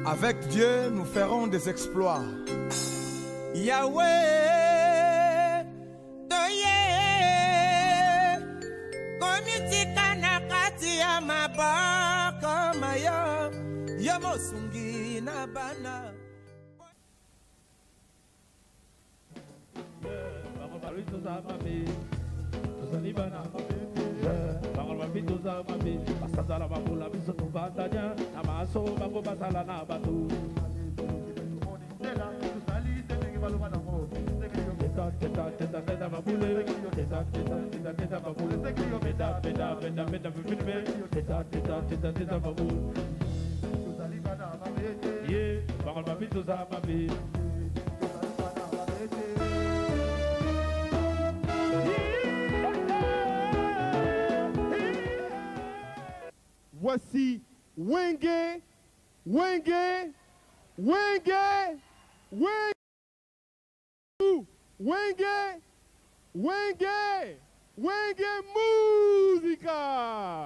Avec Dieu, nous ferons des exploits. Yahweh, Toye, Komitika Nakati Amabaka Maya, Yamosungi Nabana. Voici Wenge, Wenge, Wenge, Wenge, Wenge, Wenge, Wenge Música.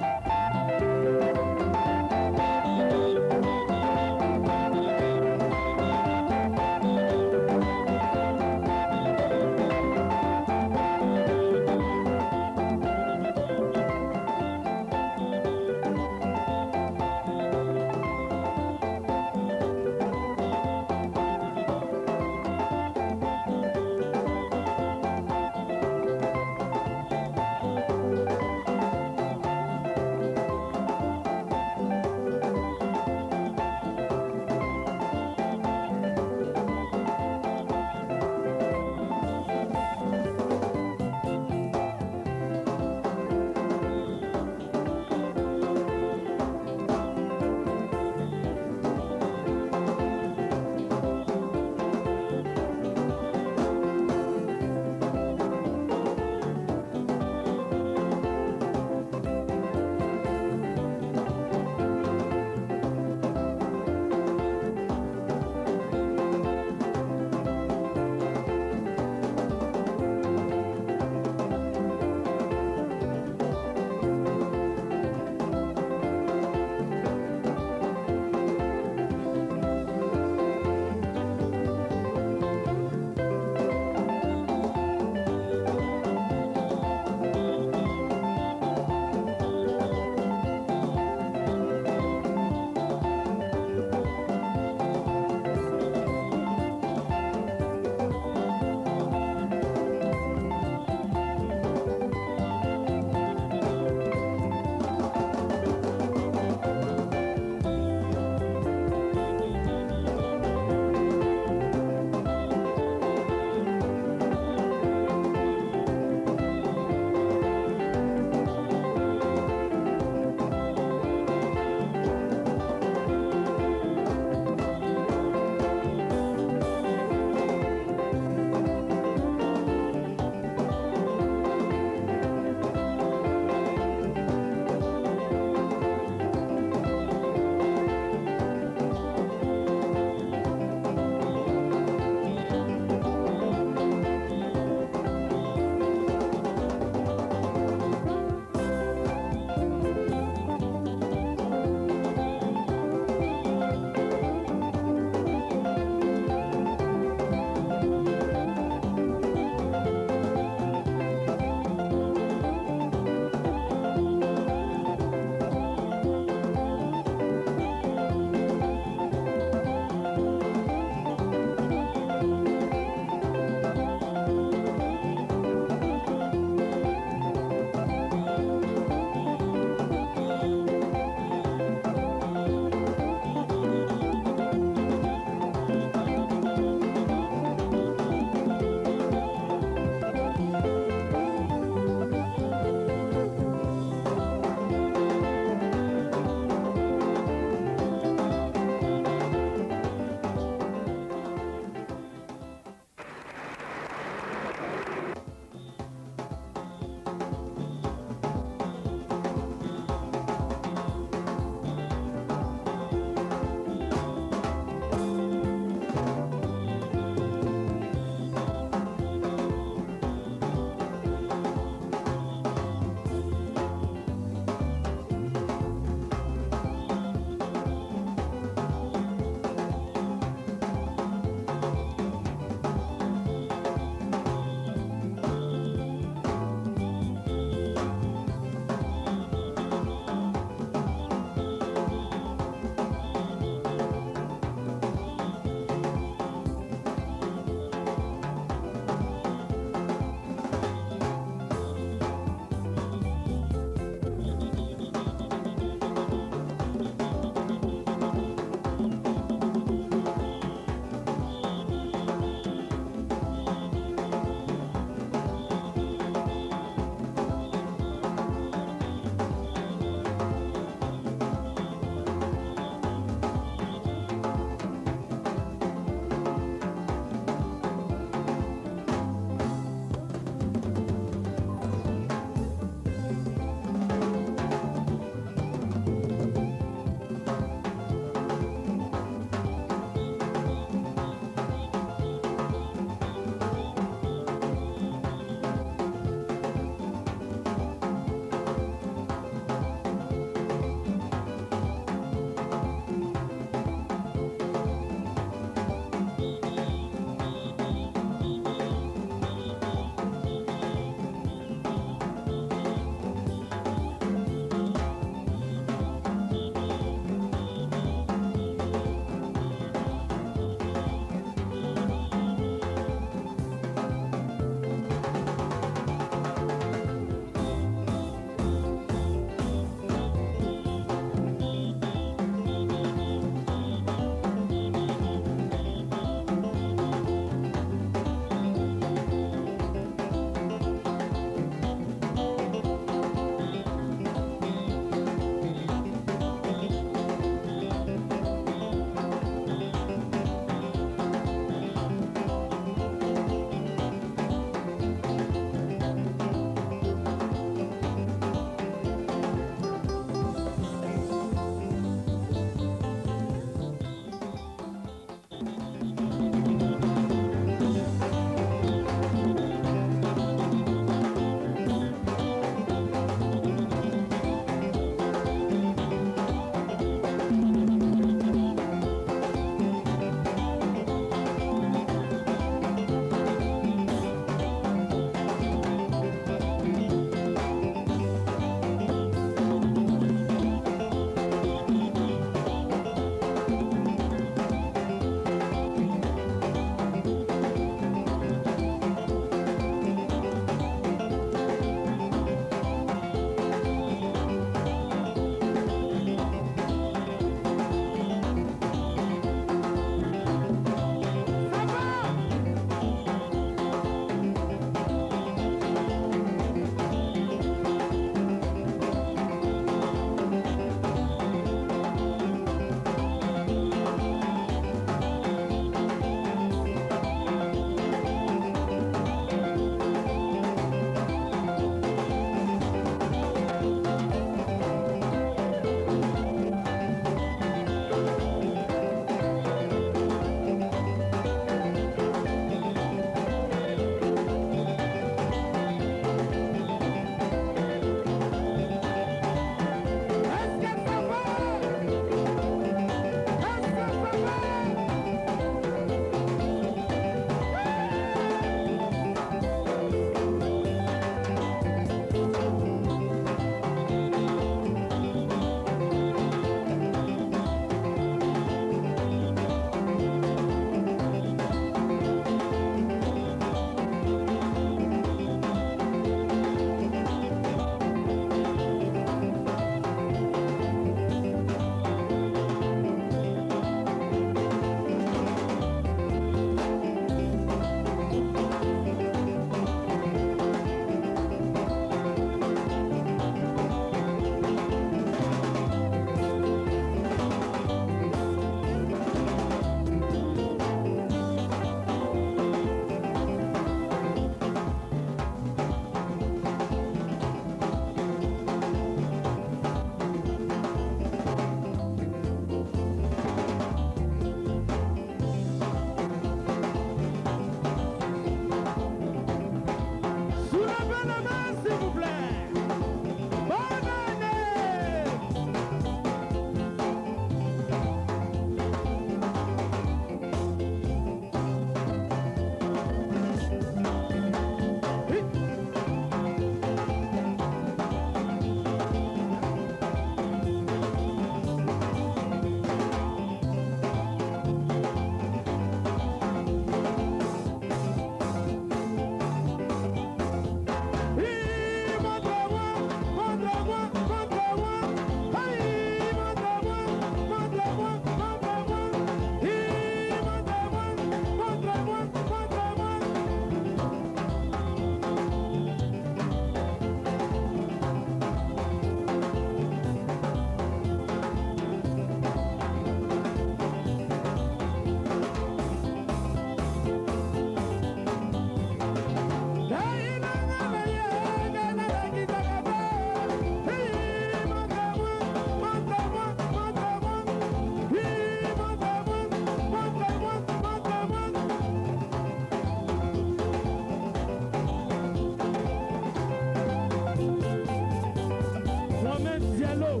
Diallo.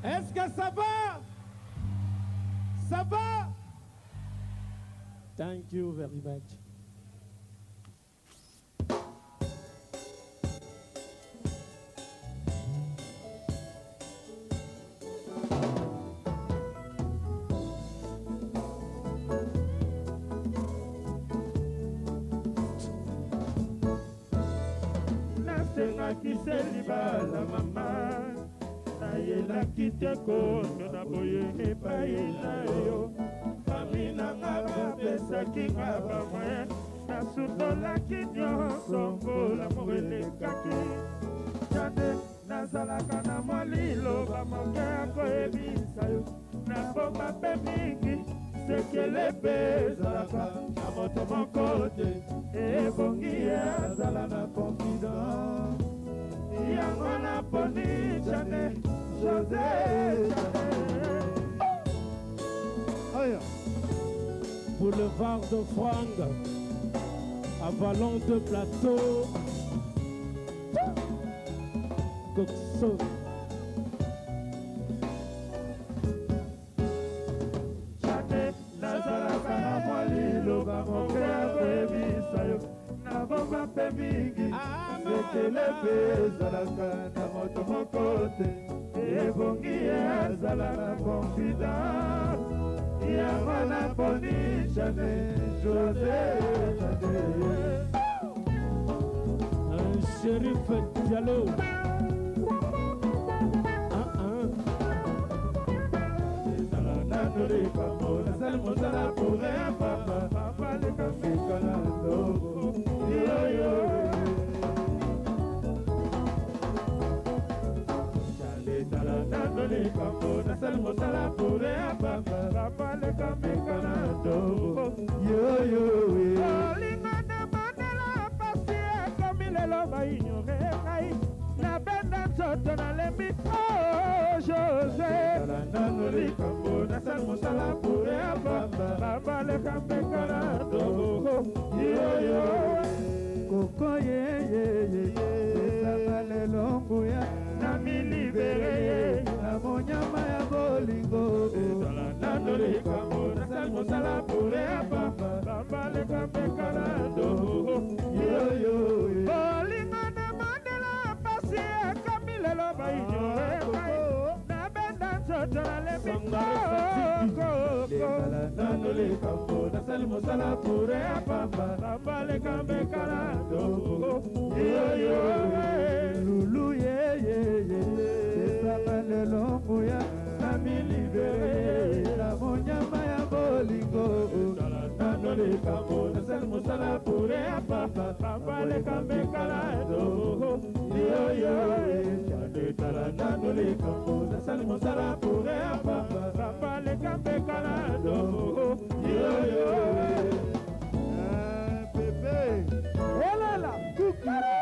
Est-ce que ça va? Ça va? Thank you very much. Kiselibala mama nayela kiteko na boye epai na yo famina ngaba pesa kinga ba moye na sutola kinyo la morelekaki jade nazalaka na molilo ba moke ko ebisa yo na bomba pe mingi sekele bezalaka na moto moko te ebongi azala na confidence Yamana Poni Chane, José Chane. Boulevard de Frangue, à Vallon de Plateau, Coxo. Chane, Nazaraka na Mali, Loba Moka, Baby Sayo, Naboma Pemigi. Sekele bezalaka na moto moko te ebongi azala na confidence yango na poni Chane José Chane Chérif Diallo ezala nanoli kambo nasali mosala pour un papa papa lekafika na ndogo yoyo Nandoli kambo nasali mosala pure papa papa le kameka na ndogo yo yo olingo na mandela pasi komi lelo baignore ngai na benda nzoto nalembi José Nandoli kambo nasali mosala pure papa papa le kameka na ndogo yo yo koko ye esaka lelo nguya na milibere na monyama ya bolingo nandoli kambo nasali mosala pure papa papa leka mpeka na ndogo yoyo bolingo na mandela pasi ekami lelo baignore na benda nzoto nalembi nandoli kambo nasali mosala pure papa papa leka mpeka na ndogo yoyo lulu lelo nguya na milibere na monyama ya bolingo nandoli kambo nasali mosala pure papa papa leka mpeka na ndogo yoyo chandetala nandoli kambo nasali mosala pure papa papa leka mpeka na ndogo yoyo bebe elala kukara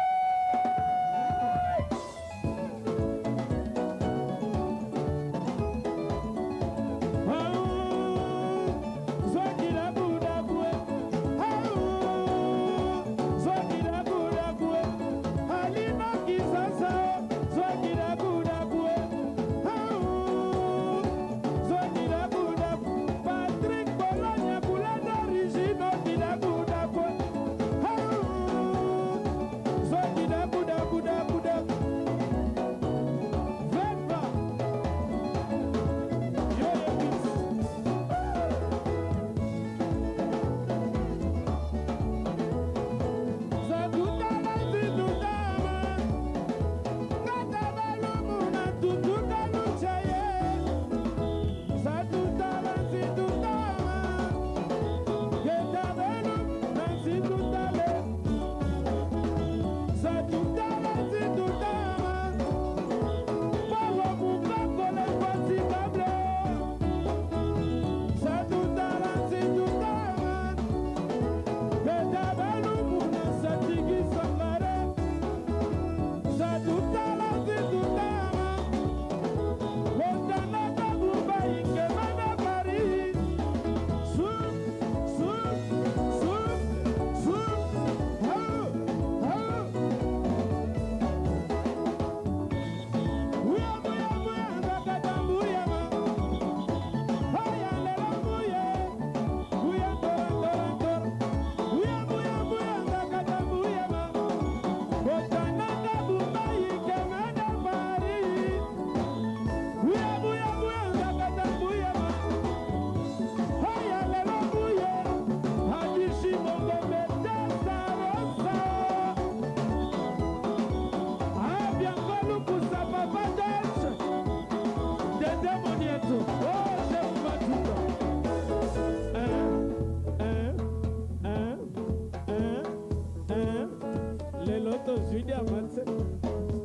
lelo tozwi diamante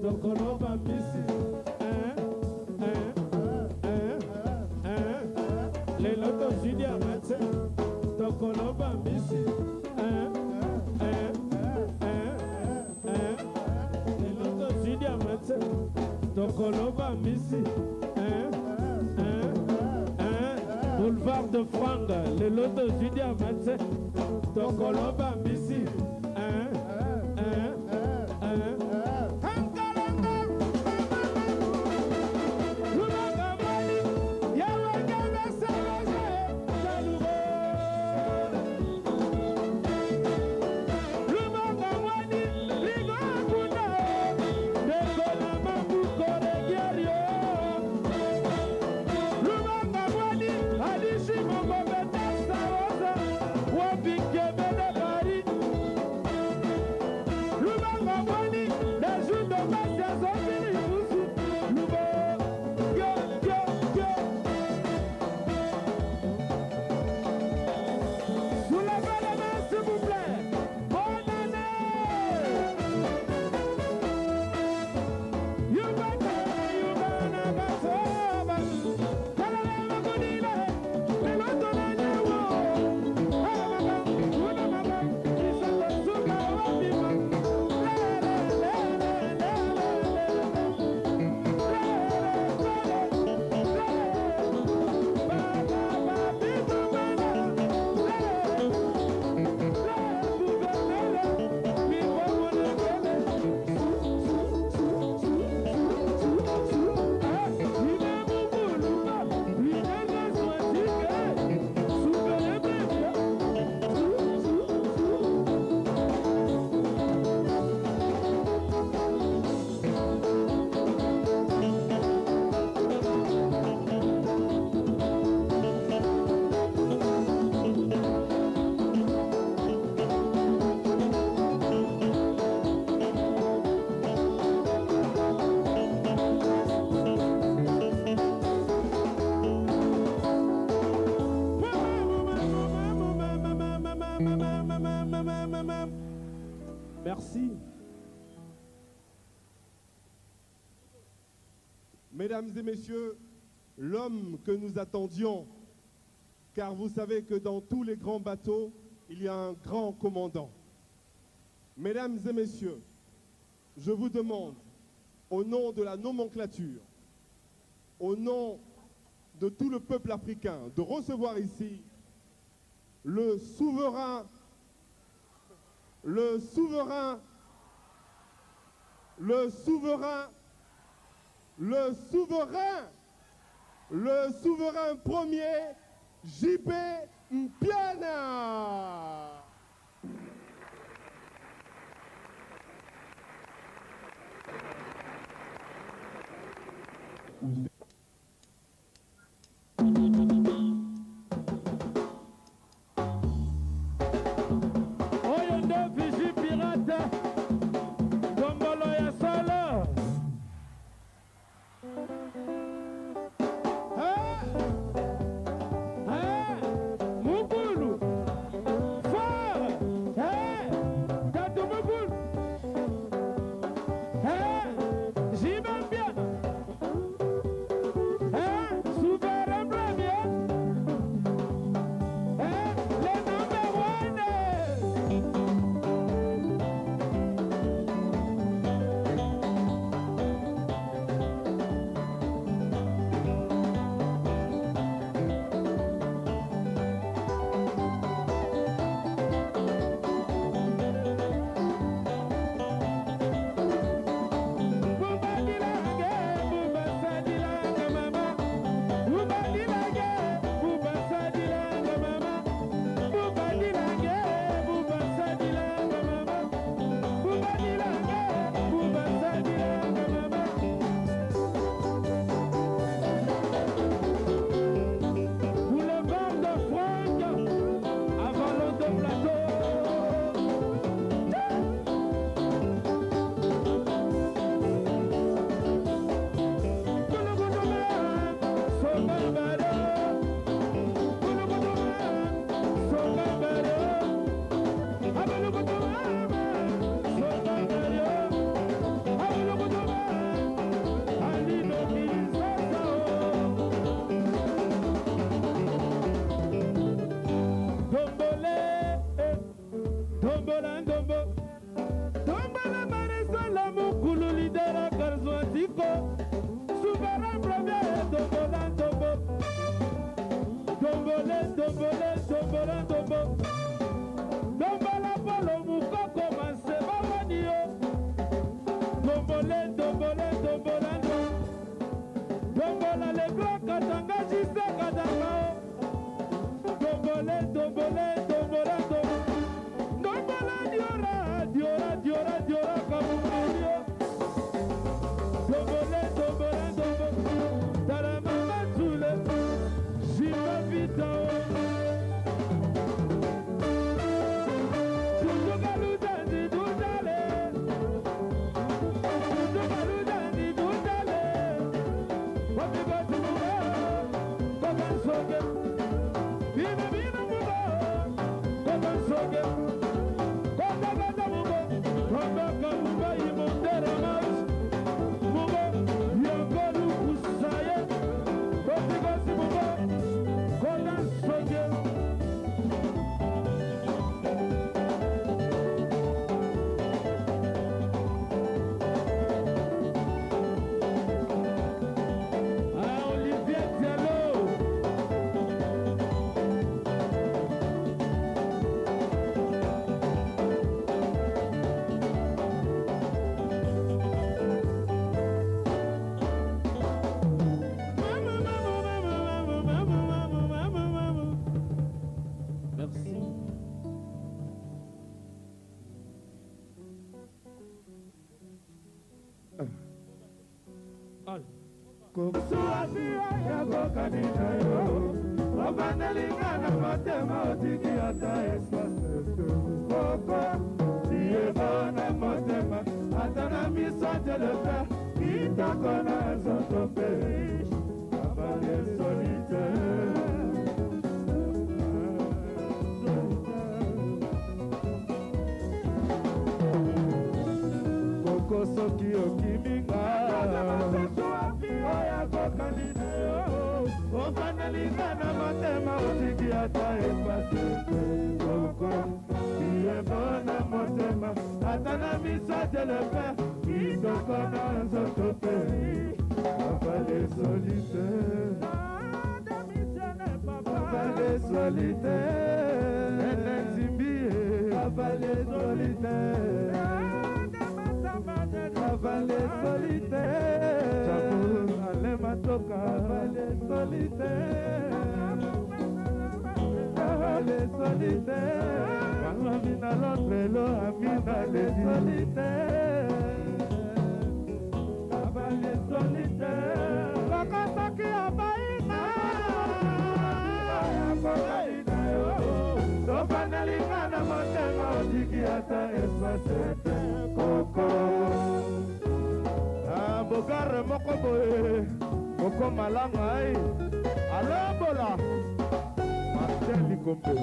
tokolo bambisi lelo tozwi diamante tokolo bambisi lelo tozwi diamante tokolo bambisi boulevard de Franga lelo tozwi diamante tokolo bambisi Merci. Mesdames et messieurs, l'homme que nous attendions, car vous savez que dans tous les grands bateaux, il y a un grand commandant. Mesdames et messieurs, je vous demande, au nom de la nomenclature, au nom de tout le peuple africain, de recevoir ici le souverain, premier, JP Mpiana. Kusuafia ya kokanina yo Obanelinga na motema otiki ata espace Koko Siye bona motema Ata na miso je le fais Kitoko na zotope Abale solitaire Koko soki okiminga Oya kokanina yo Obanelinga na motema otiki ata espace Koko Siye bona motema Ata na miso je le fais Kitoko na zotope Abale solitaire Abale solitaire Abale solitaire Abale solitaire Chapeau, allez matoka Abale solitaire Abale solitaire Amina l'autre, Amina les solitaires Abale solitaire Bakasaki abaina Abaina yo Tobanelinga na motema Otiki ata espace Koko Bogare moko boye Koko malanga ai Alobola Martin Likombe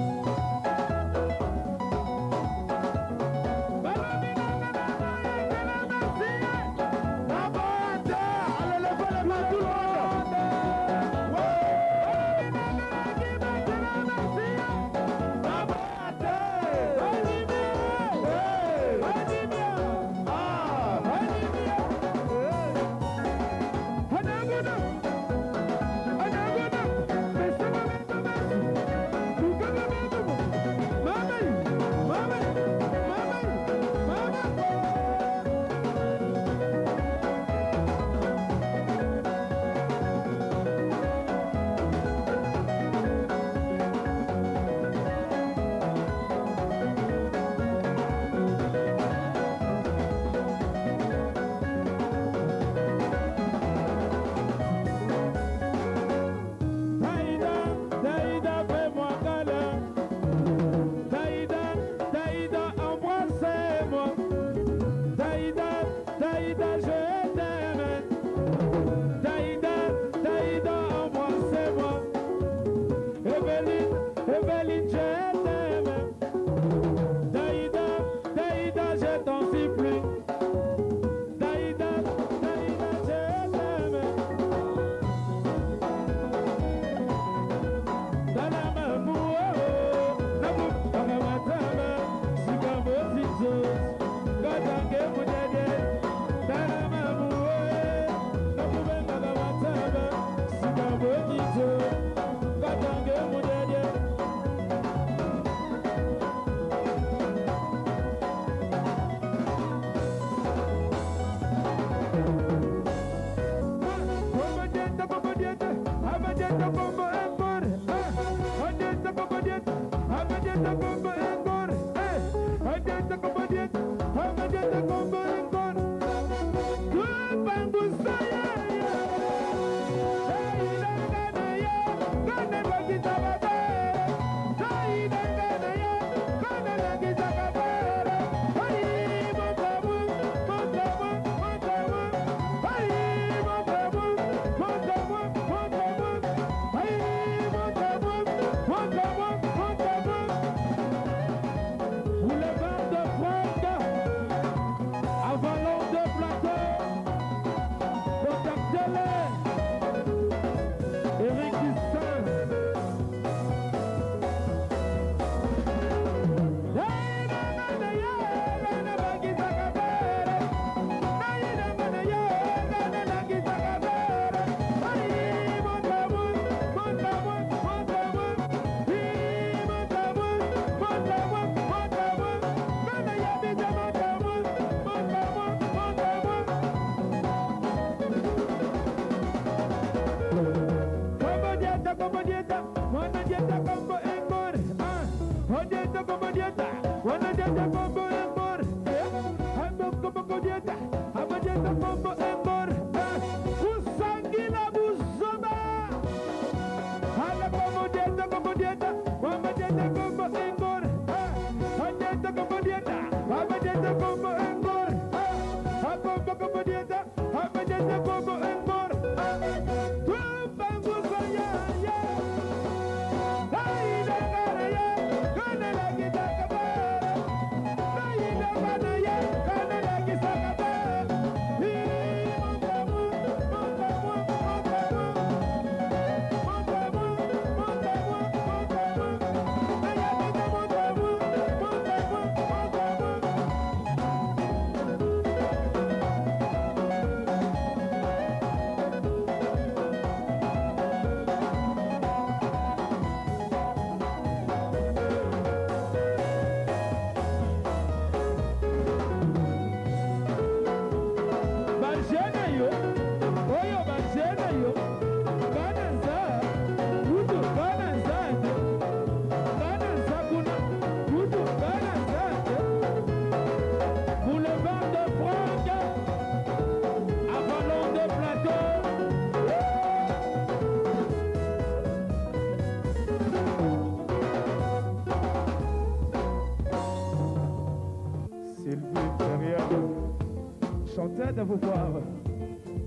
Enchanté de vous voir.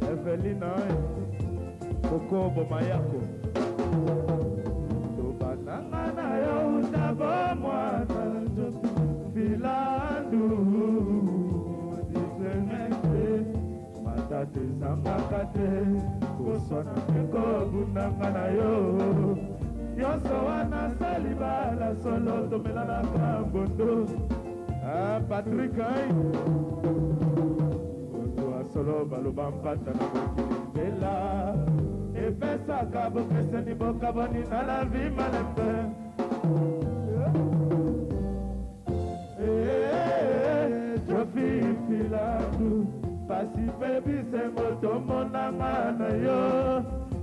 Evelina Coco Bomayako. Tobananga na yo utabo mwana filandu disemete matate zambakate koswana keko bunanga na yo yoso wana salibala solo tomela na kambondo. Patrick solo baloba mpata na mokili mbela epesaka bokeseni bokaboni na la vie malembe. Jofi filatu pasi pebi sembo tomonanga na yo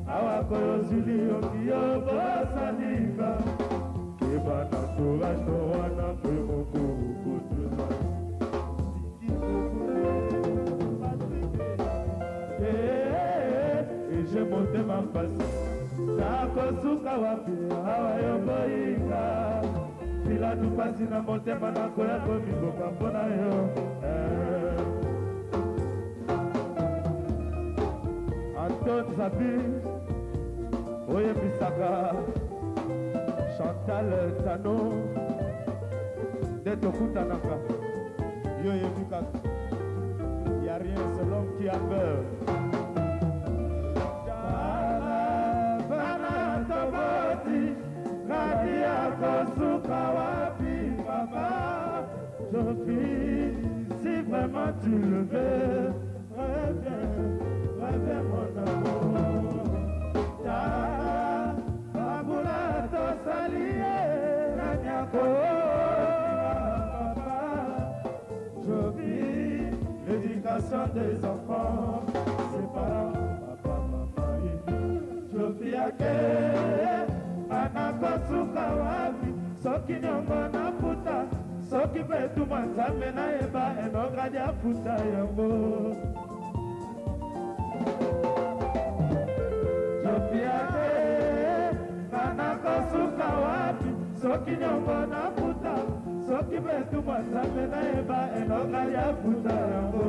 awakoyo zuli yokiyo bosanika ebana torato wana kwe mokukutuza. Je monte ma face Sako suka wapi hawa yoboinga Fila tupasi na monte manako yako mikoka pona yo Anton Zabi Oye Bisaka Chantal Tano Deto Kutanaka Yo Yemika Y'a rien c'est l'homme qui a peur. Kosuka wapi papa, je vis, si vraiment tu le veux, reviens mon amour. Ta babula to salié, nanyako papa, je vis l'éducation des enfants, ses parents, papa, maman, je vis à quel anakosuka wapi soki nyongo na puta soki petu manzambe na eba enokadi aputa yango jopiate anakosuka wapi soki nyongo na puta soki petu manzambe na eba enokadi aputa yango.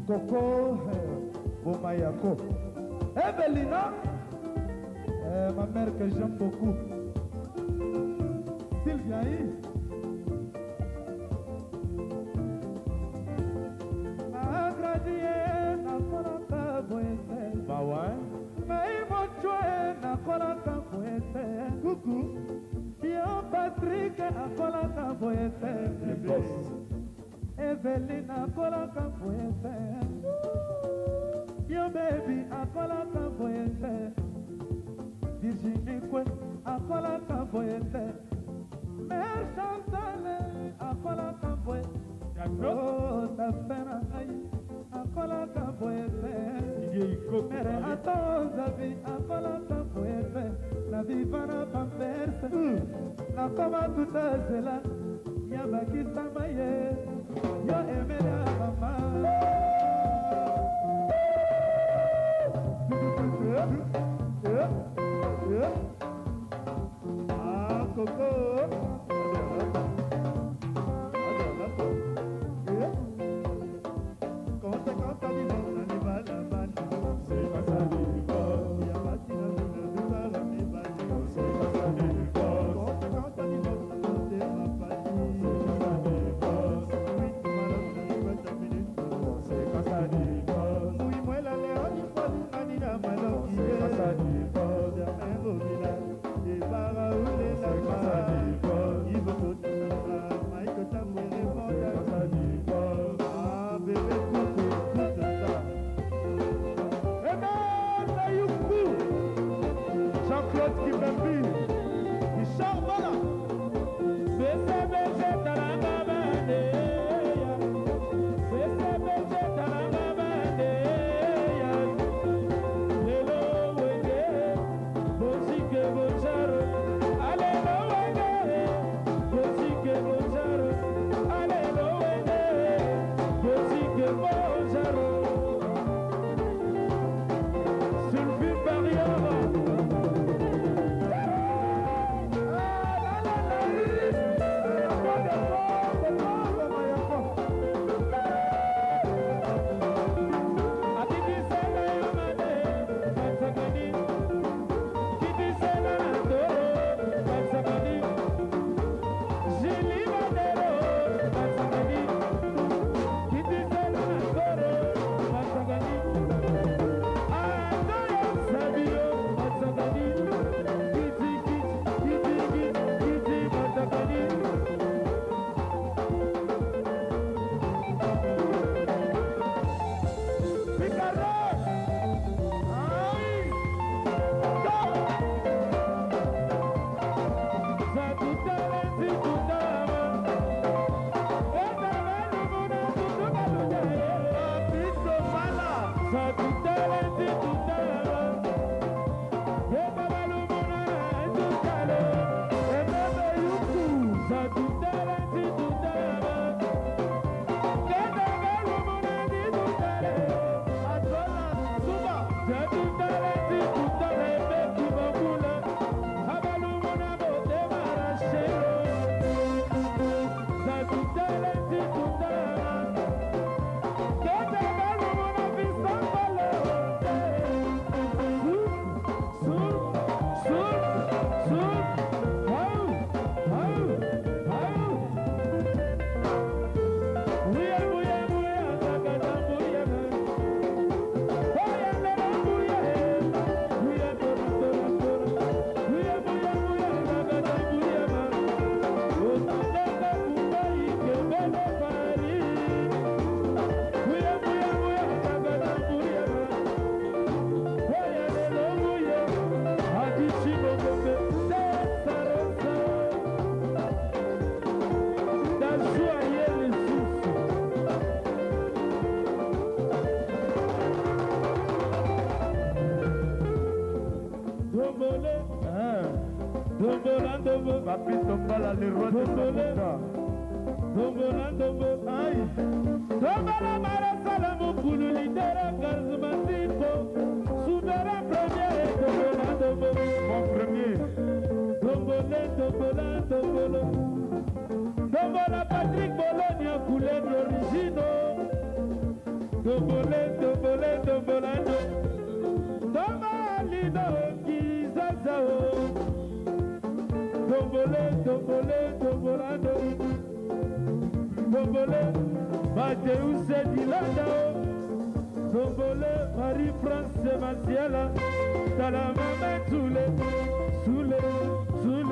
Coco Bomayako. Evelina, ma mère que j'aime beaucoup. Sylvia Agradié na kolaka boete. Bah ouais. Mais mon choué na kolaka boete. Coucou. Yo Patrick a kolaka boete. Les boss. Evelina kolaka boete. Yo baby akolaka boete. Virginie Kwe akolaka boete. Mère Chantal akolaka boete. Oh ta pena ay akolaka boete. Mère Atonzabi akolaka boete. Na vivana pamperse. Na koma tuta zela. Yabakisa maye. Yo emela mama. Ah, Coco. Tombola, tombola. Papi Tombala, le roi de Samunda. Tombola, tombola. Aïe. Tombola, Marasala, Mokulu, Lidera, Kazmatiko. Souverain premier. Tombola, tombola. Mon premier. Tombola, tombola, tombola. Tombola, Patrick Bologna, couleur originaux. Tombola, tombola, tombola. Tombola, Lido, Kizazao. Tombola, tombola, tombola. Tombola, Mathéus Dilanda. Tombola, Marie-France Martiala. Dans la main, soule, soule, soule.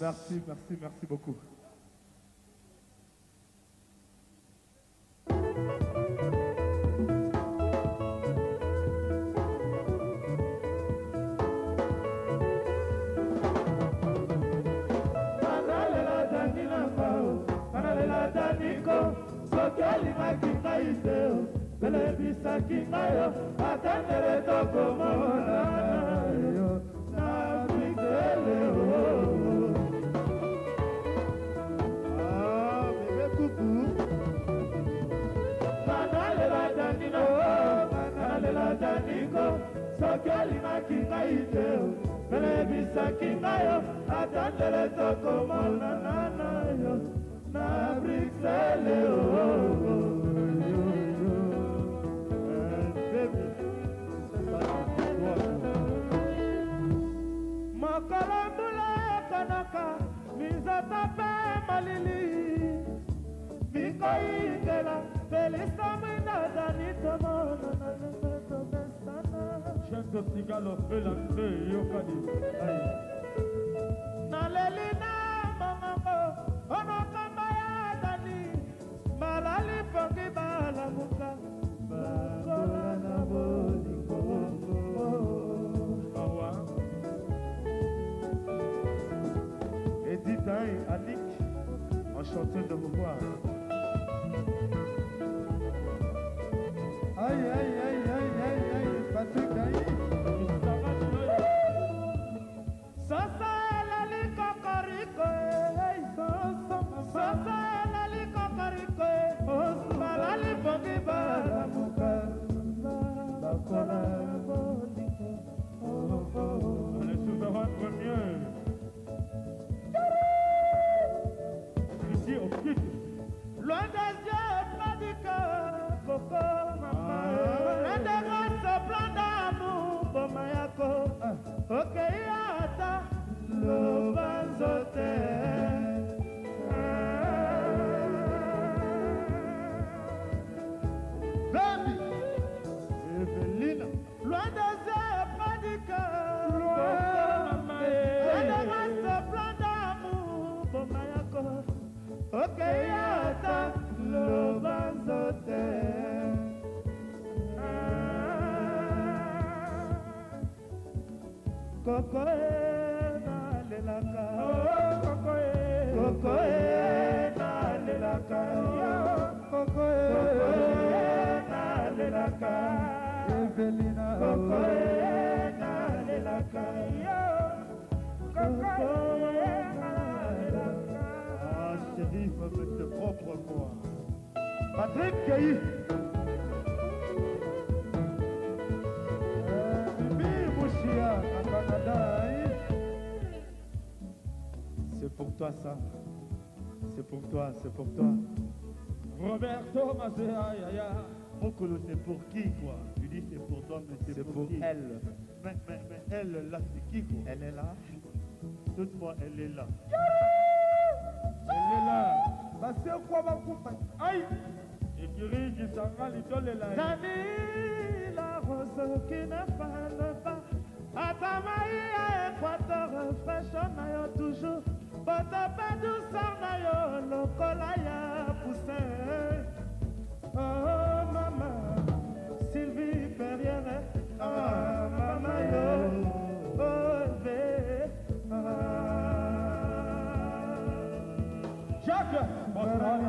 Merci, merci, merci beaucoup. soki alingaki ngai te belebisaki ngai yo atendele tokomona yo na Brixele bebe kuku manalela danino manalela daniko soki alingaki ngai te belebisaki ngai yo atendele tokomona yo na Brixele Makalambula kanaka mizata pe malili mikoingela felisa mwina danito mona na nemeto mesana Chento sigalo felante yokadi Nalelina mangango onokamba ya dani malali pongi balamuka bakola na bolingo awa Edith et Annick, enchanté de vous voir. Aïe, aïe, aïe, aïe, aïe, aïe, Patrick, aïe. Sasa lali kokoriko, sasa lali kokoriko, malali bongi balamuka, bakola bolingo. Les souverains premiers. Loin des yeux, pas du cœur, Coco, maman. Loin des grosses plans d'amour, Bomayako. Ok, yata, le banzote. Baby, Evelina. Loin des yeux, pas du cœur, Coco, maman. Loin des grosses plans d'amour, Bomayako. Ok, yata, le banzote. Coco na lelaka, Coco na lelaka, Coco na lelaka, Evelina, Coco na lelaka, Coco na lelaka. Ah, chérie, faut mettre propre moi. Patrick Kei. C'est pour toi ça. C'est pour toi, c'est pour toi. Roberto Mazea, Yaya. Mokolo, c'est pour qui quoi? Tu dis c'est pour toi, mais c'est pour qui? Elle. Mais elle là, c'est qui quoi? Elle est là. Toute moi, elle est là. Elle est là. Bah c'est quoi ma coupe? Aïe! Et Kiri qui s'en va, l'idole est là. Dani, la rose qui ne fane pas. Atamaï à Équateur, fraîche on a toujours. Pote pas douceur na yo, lokola ya poussin. Oh maman, Sylvie Perrière. Ah maman yo, oh vé. Jacques, bonsoir.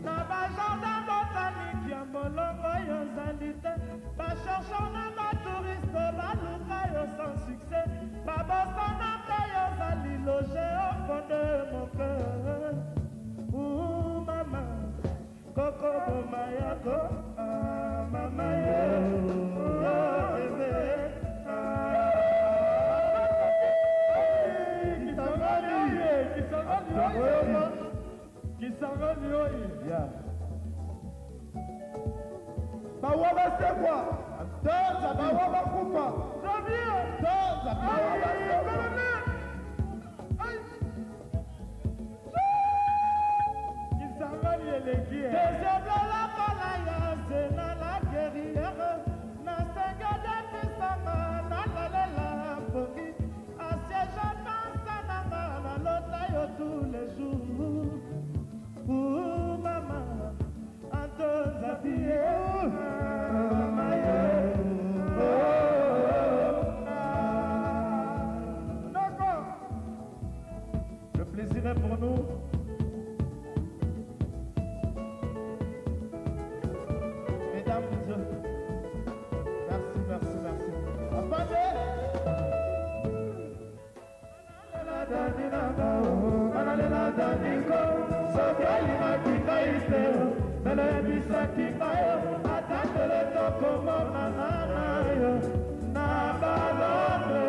Na ba jardin botanique ya molongo yo zalite. Ba cherchant na ba touriste ba luka yo sans succès. Ba bosana te yo zali logé au fond de mon cœur. Ouh maman, Coco Bomayako. Ah maman yo, oh bébé. Kisangani oi. Yeah. Bawaba c'est quoi? Toza bawaba kupa. Sabia. Toza bawaba c'est quoi? Aïe. Kisangani eleki. Deuxième la palaya c'est na la guerrière. Na senga de pisama na la fogi. Assiège dans na lota yo tous les jours. Ouh maman, Anton Zapié, maman d'accord. Le plaisir est pour nous Zaniko, Sokali Matikaiste, Melebisa Kimayo, Atatele Tokomo Nanayo, Nabalone.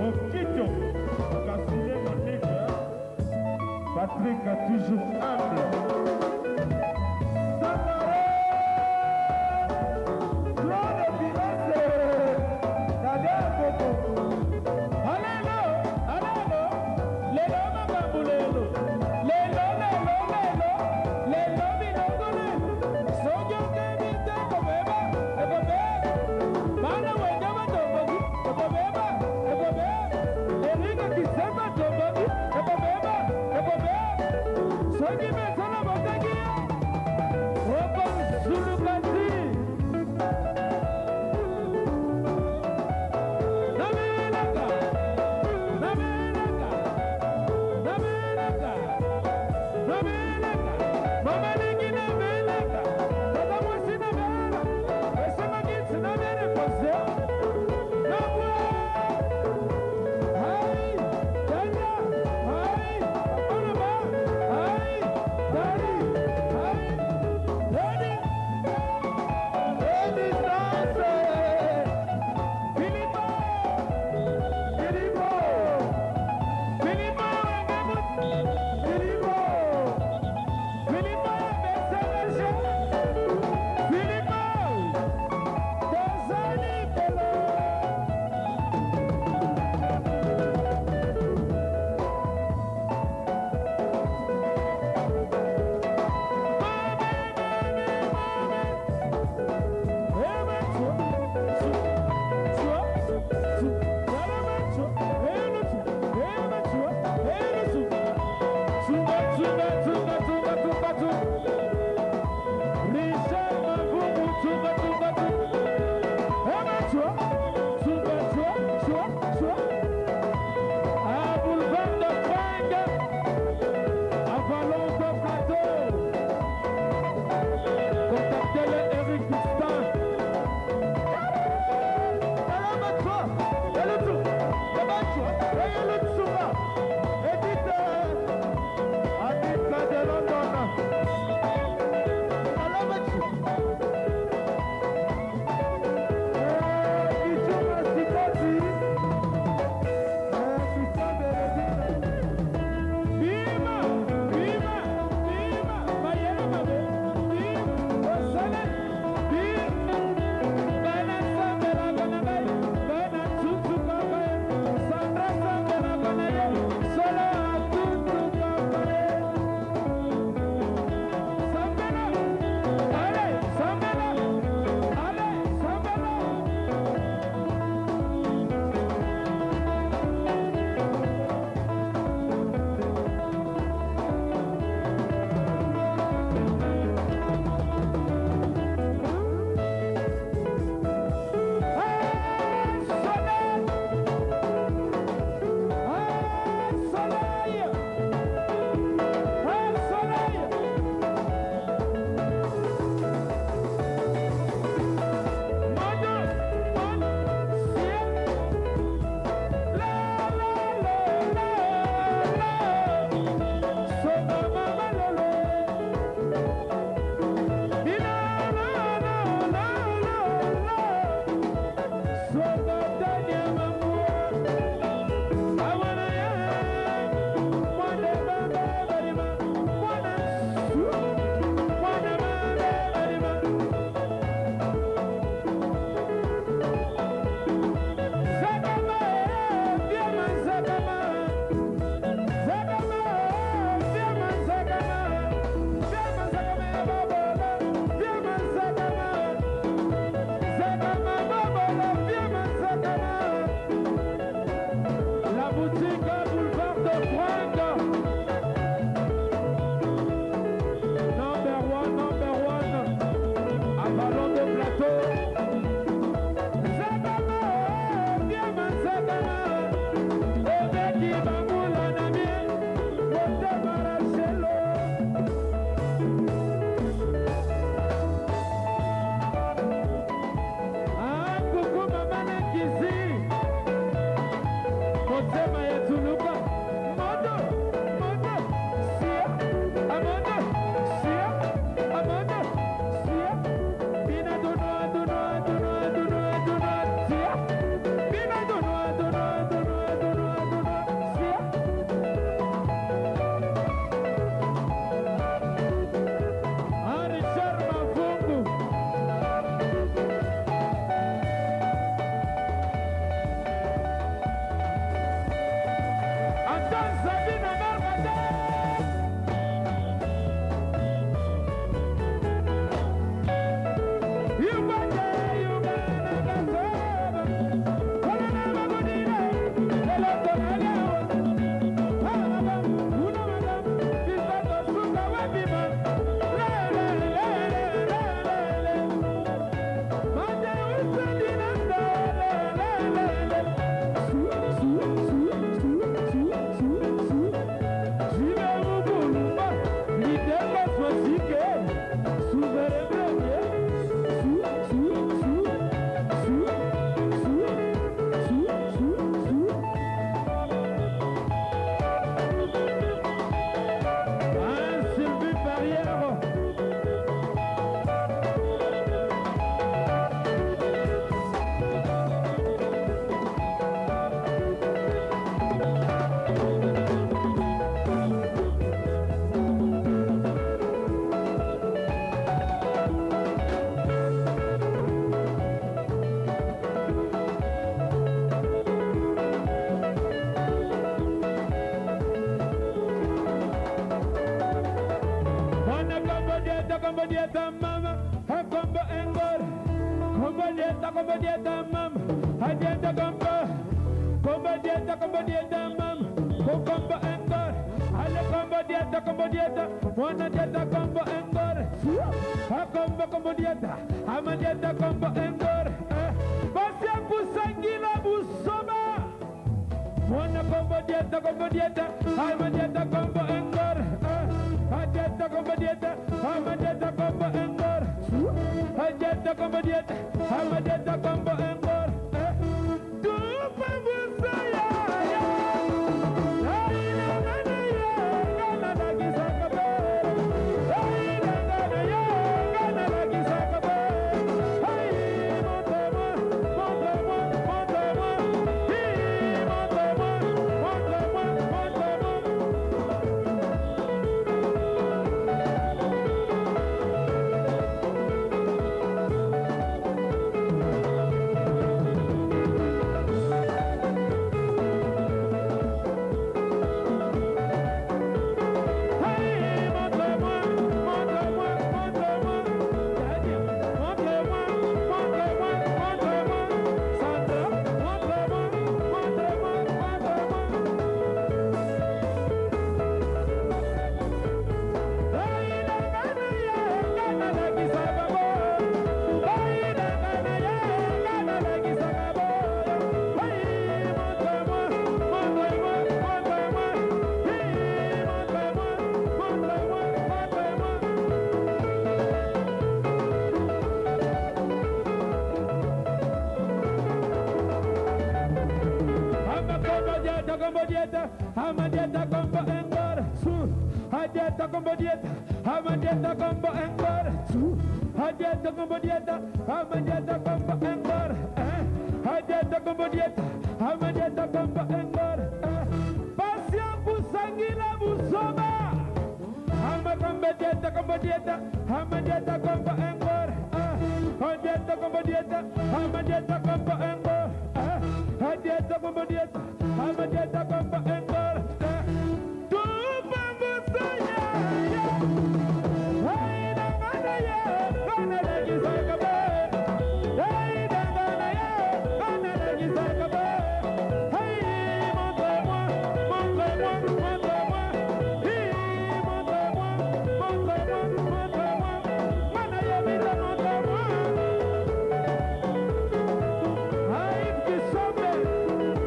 Okito, Cassile Monique, Patrick a toujours humble.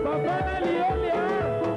Papa Lion,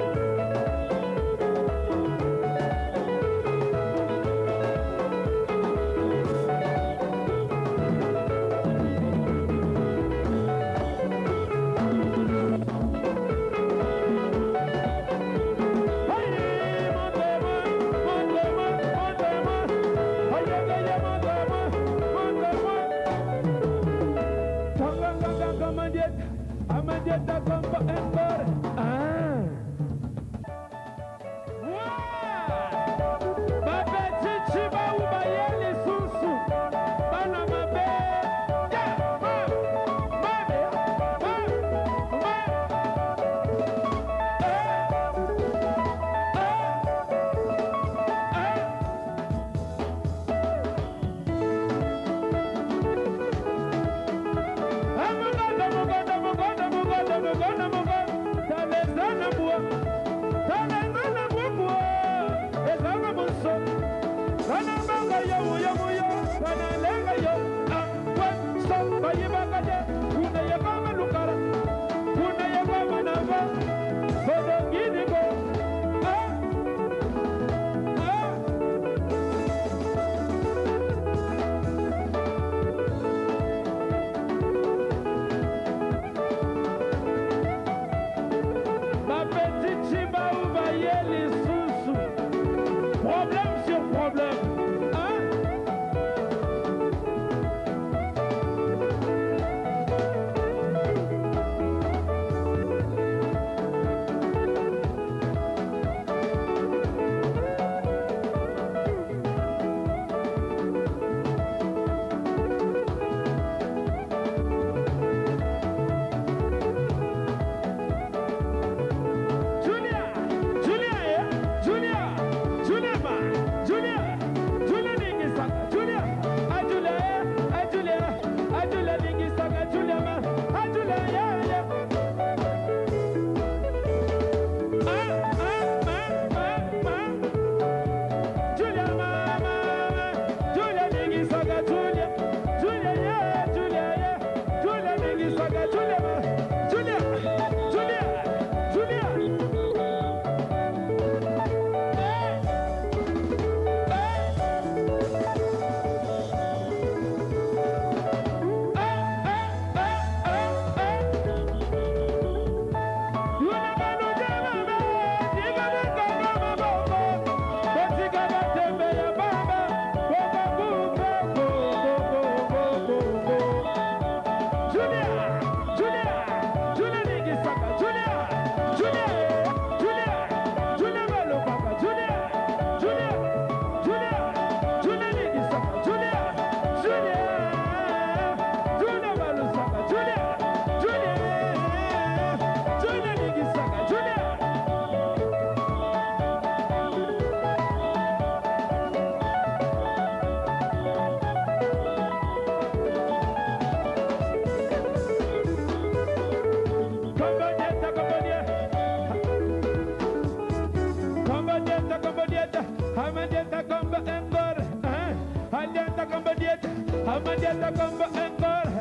combo encore,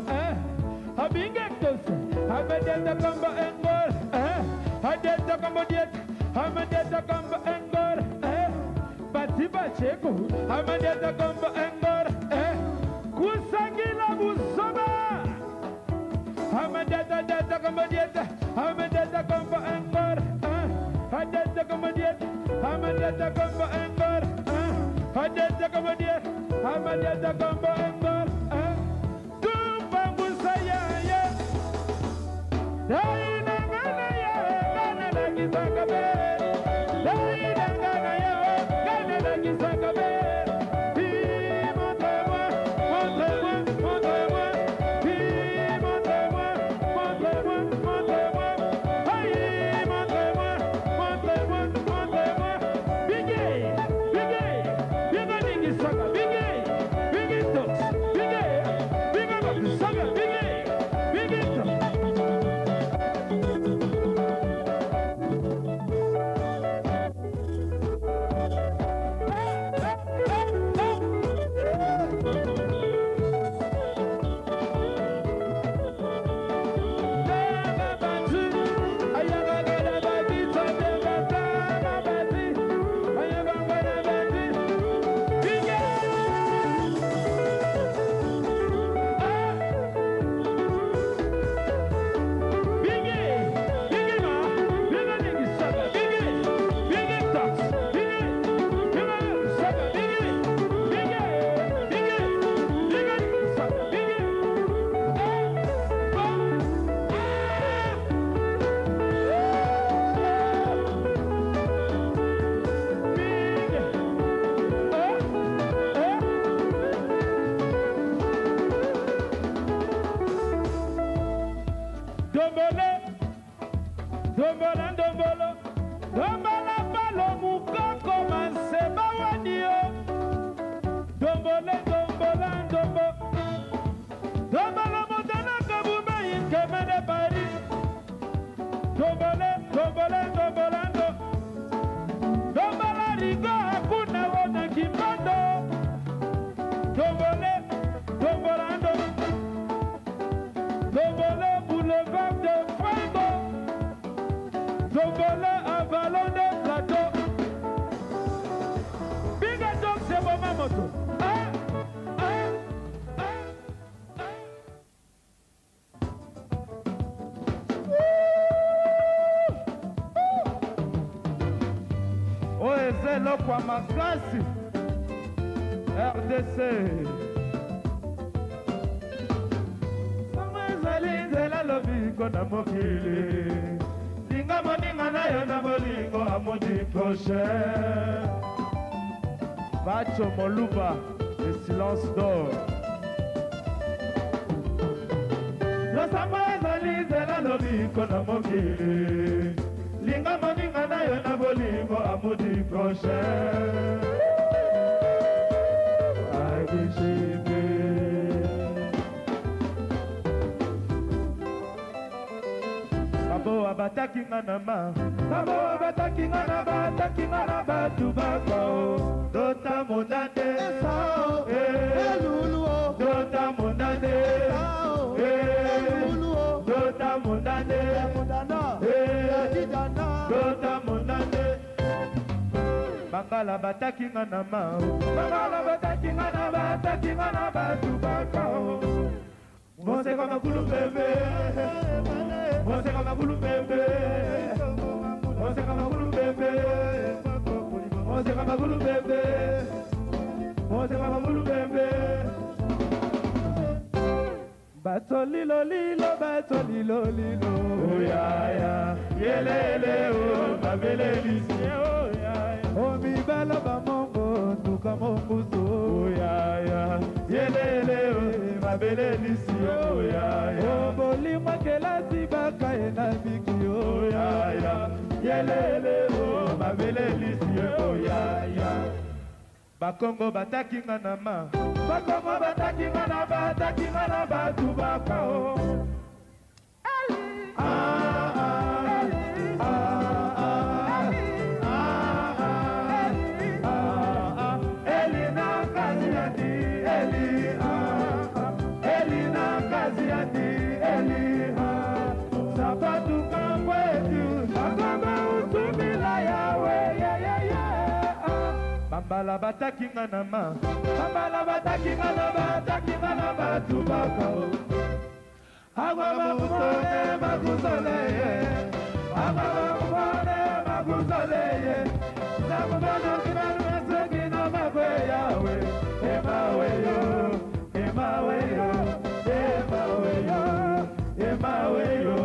Abingectus, Abedeta combo encore, Adeta combo diet, Amadeta combo encore, Batiba Checo, Amadeta combo encore, Kusangila Busoba, Amadeta deta combo diet, Amadeta combo encore, Adeta combo diet, Amadeta combo encore, Adeta combo diet, Amadeta combo encore. Kwa makasi RDC Samazali la lobi kona mokili Linga moninga na yo na bolingo amodi koche Bacho Moluba le silence d'or Lo samazali la lobi kona mokili Linga moninga na yo na bolingo amodi koche Agishibe Abo abataki nganama Abo abataki nganama batu bako Dota mondande Sao Eluluo Dota mondande Eluluo Dota mondande Mondana Dota mondande Bangala bataki nganama Bangala bataki nganama batu bako Mose kama kulu bebe Mose kama kulu bebe Mose kama kulu bebe Mose kama kulu bebe Mose kama kulu bebe Bato lilo lilo bato lilo lilo Oh ya ya Yelele oh mabele lisi Oh ya ya Oh mi bala ba mongo Nuka mongo so Oh ya ya Yelele oh mabele lisi Oh ya ya Oh boli makela sibaka ena biki Oh ya ya Yelele oh mabele lisi Oh ya ya Bakongo bataki nganama Bakongo bataki ngana batu bakao Eli na kaziati Eli Bambala bataki nganama, bambala bataki nganama, bataki nganama tubakao. Agwa mabone maguzoleye, agwa mabone maguzoleye. Zamubano kinaru esegino magwe yawe, emawe yo, emawe yo, emawe yo, emawe yo,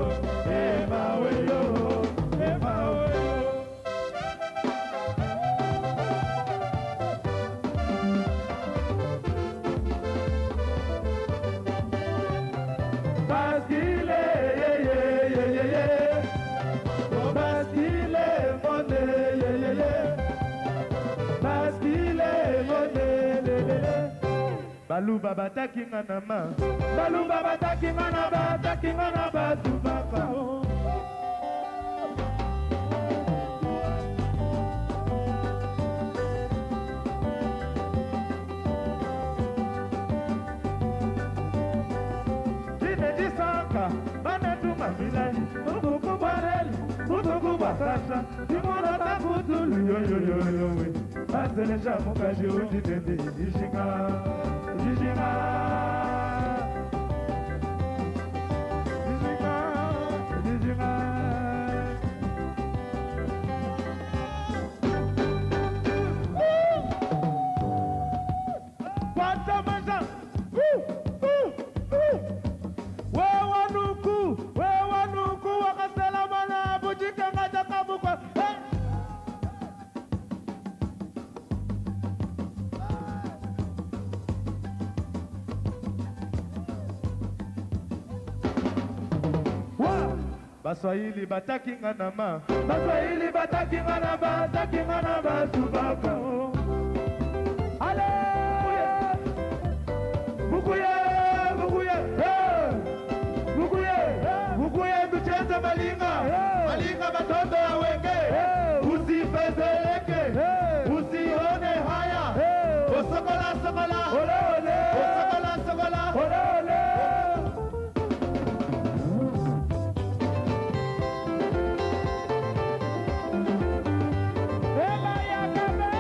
emawe yo, emawe yo. Baluba bataki nganama, baluba bataki nganama, bataki nganama tubaka. Jineji sanka, manetu mabilai, ubuku bareli, ubuku basasa, timura takutulu yo yo yo yo we. Asene shamuka jiuji tende jishinga. Jijima, Jijima, Jijima. Pantamaja, wewa nuku, wakasela mana bujika ngaja kabukwa. Baswahili bataki nganama, Baswahili bataki nganama, bataki nganama tubaka. Ale, bukuye, bukuye, bukuye, bukuye tucheze malinga, malinga batoto ya wenge, usifezeleke, usione haya, osokola sokola, ole ole, osokola sokola, ole ole. Ela ya kabe.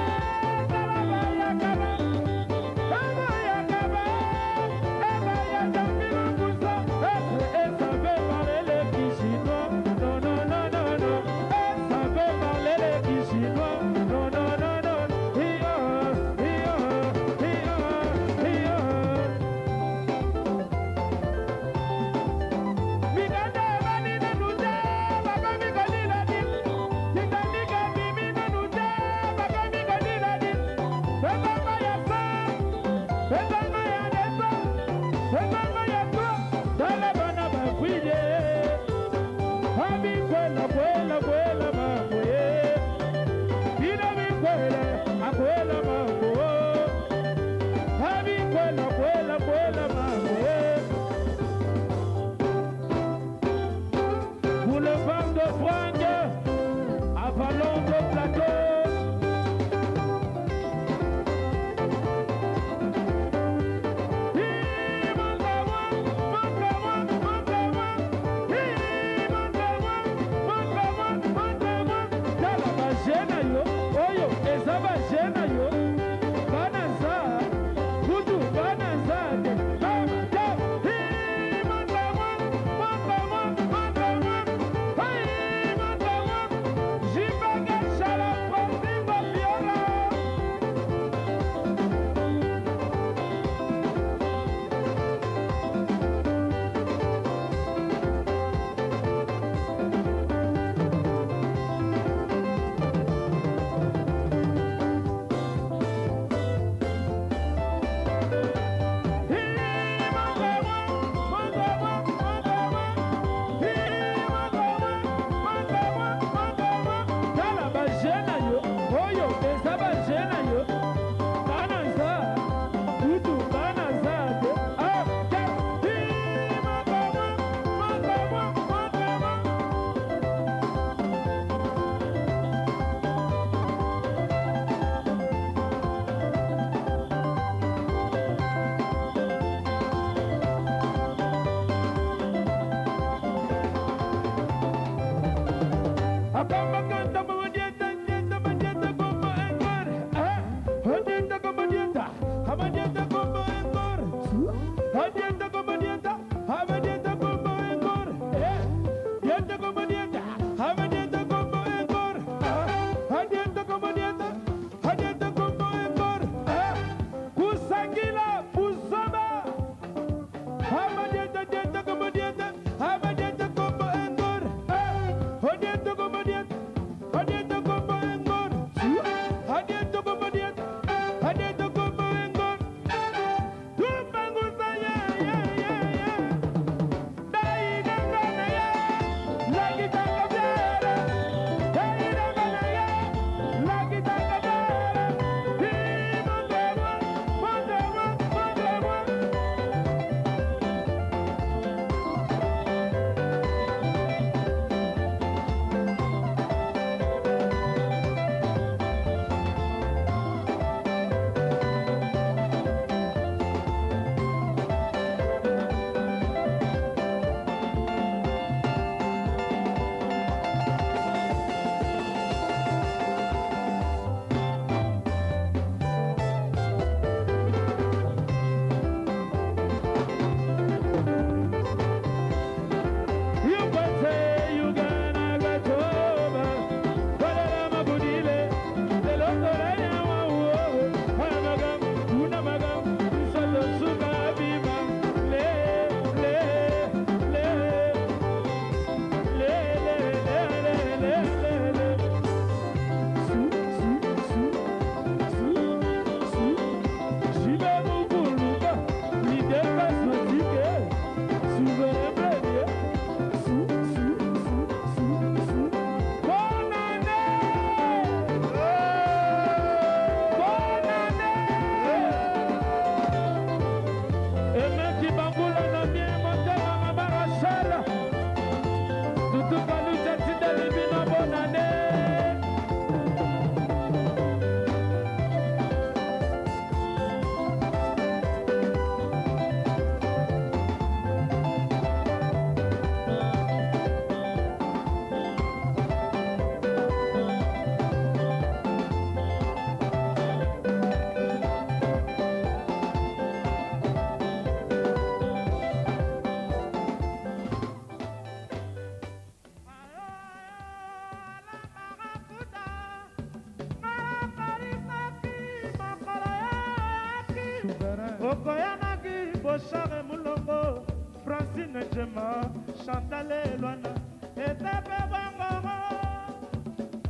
Okoyanaki Bochare Moulongo, Francine Djema, Chantal Eloana, et Tepe Bangoro.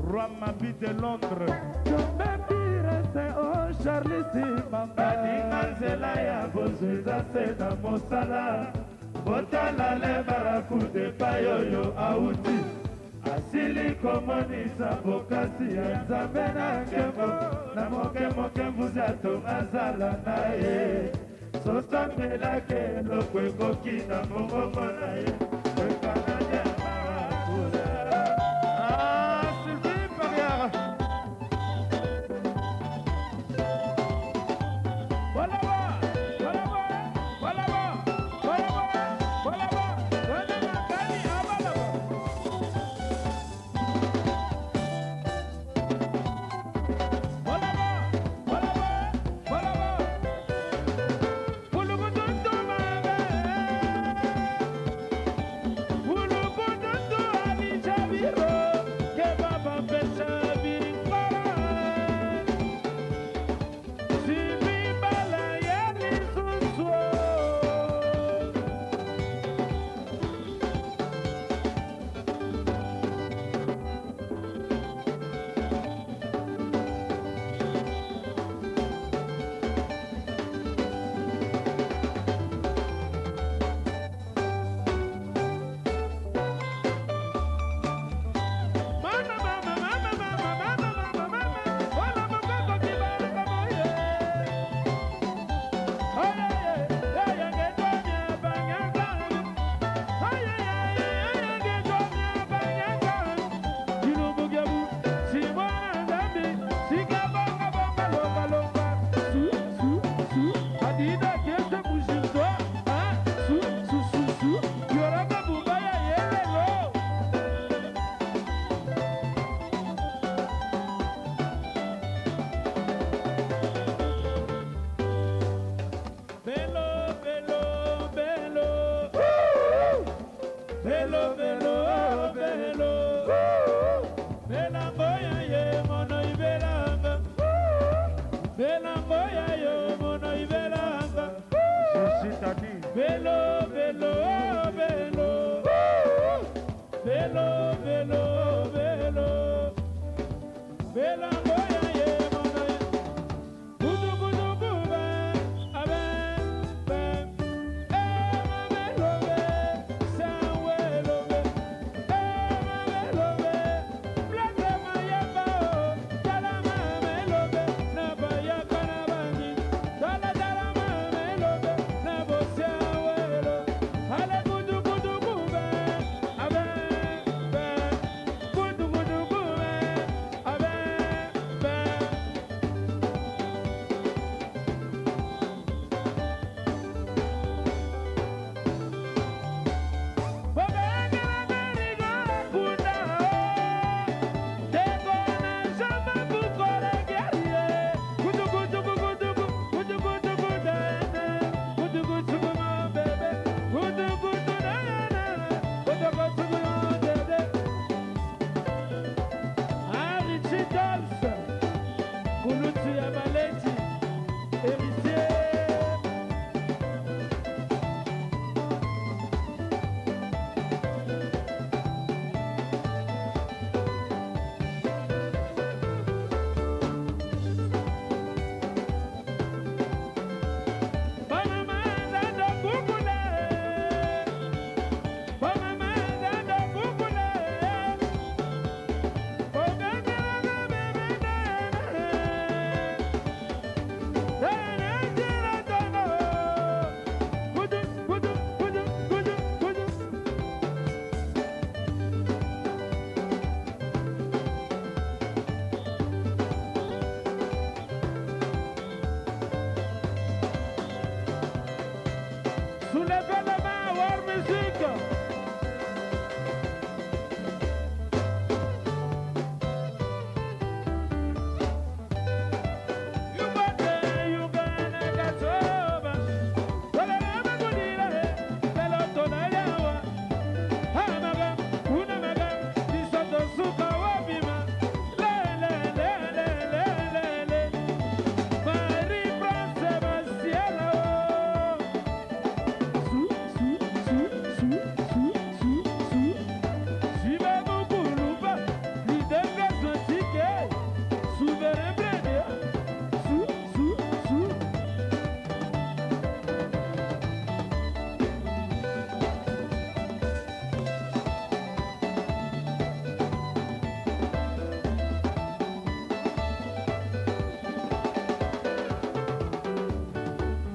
Roi Mabi de Londres. Jombe Pire c'est oh Charlie Simamba. Kaninganzela ya Bozuza c'est na Mosala. Botala le barakude payoyo auti. Asili komonisa bokasi ya Nzambe na nkembo. Na moke moke mbuzato azala na ye. Sosambela ke lokwe koki na mongongo na ye.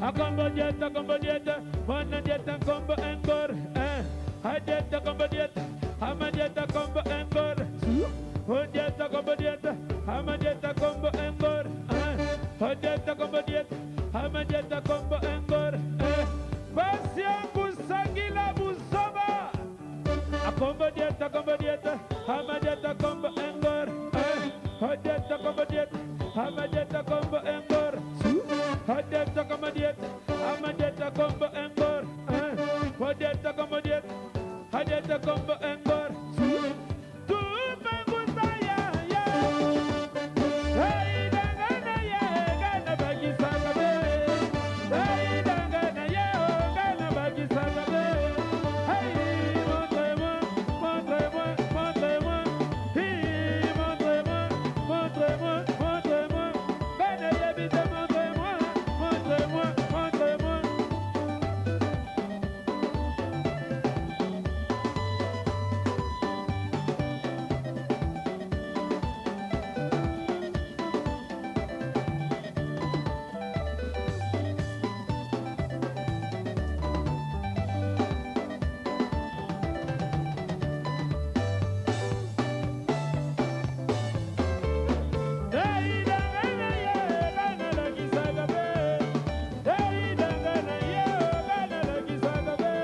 A combo dieta, one dieta combo encore. A dieta combo dieta, ama dieta combo encore. O dieta combo dieta, ama dieta combo encore. O dieta combo dieta, ama dieta combo encore. Passion busangila busoma. A combo dieta, ama dieta combo encore. O dieta combo dieta, ama dieta combo encore. O dieta combo dieta, ama dieta combo encore. O dieta combo dieta, a dieta combo encore. Tu me gusta ya ya. Hey dangana ya gana bagi sagabe. Hey dangana ya gana bagi sagabe. Hey montre-moi, montre-moi, montre-moi. Hey montre-moi, montre-moi, montre-moi. Bene yebite montre-moi, montre-moi, montre-moi. Hey dangana ya gana lagi sagabe. Hey dangana ya gana lagi sagabe.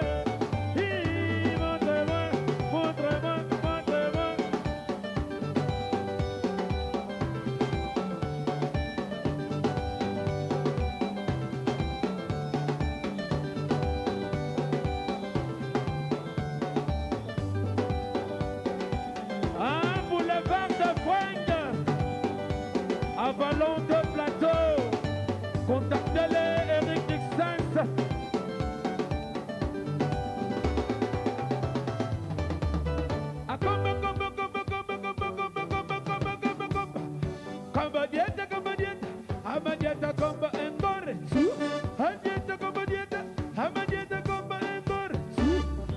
Hey montre-moi, montre-moi, montre-moi. Un boulevard de Pointe, à Vallon de Plateau. Contactez-les, Eric Dixens. A combo, combo, combo, combo, combo, combo, combo, combo, combo, combo. Combo dieta, ama dieta combo encore. A dieta combo dieta, ama dieta combo encore.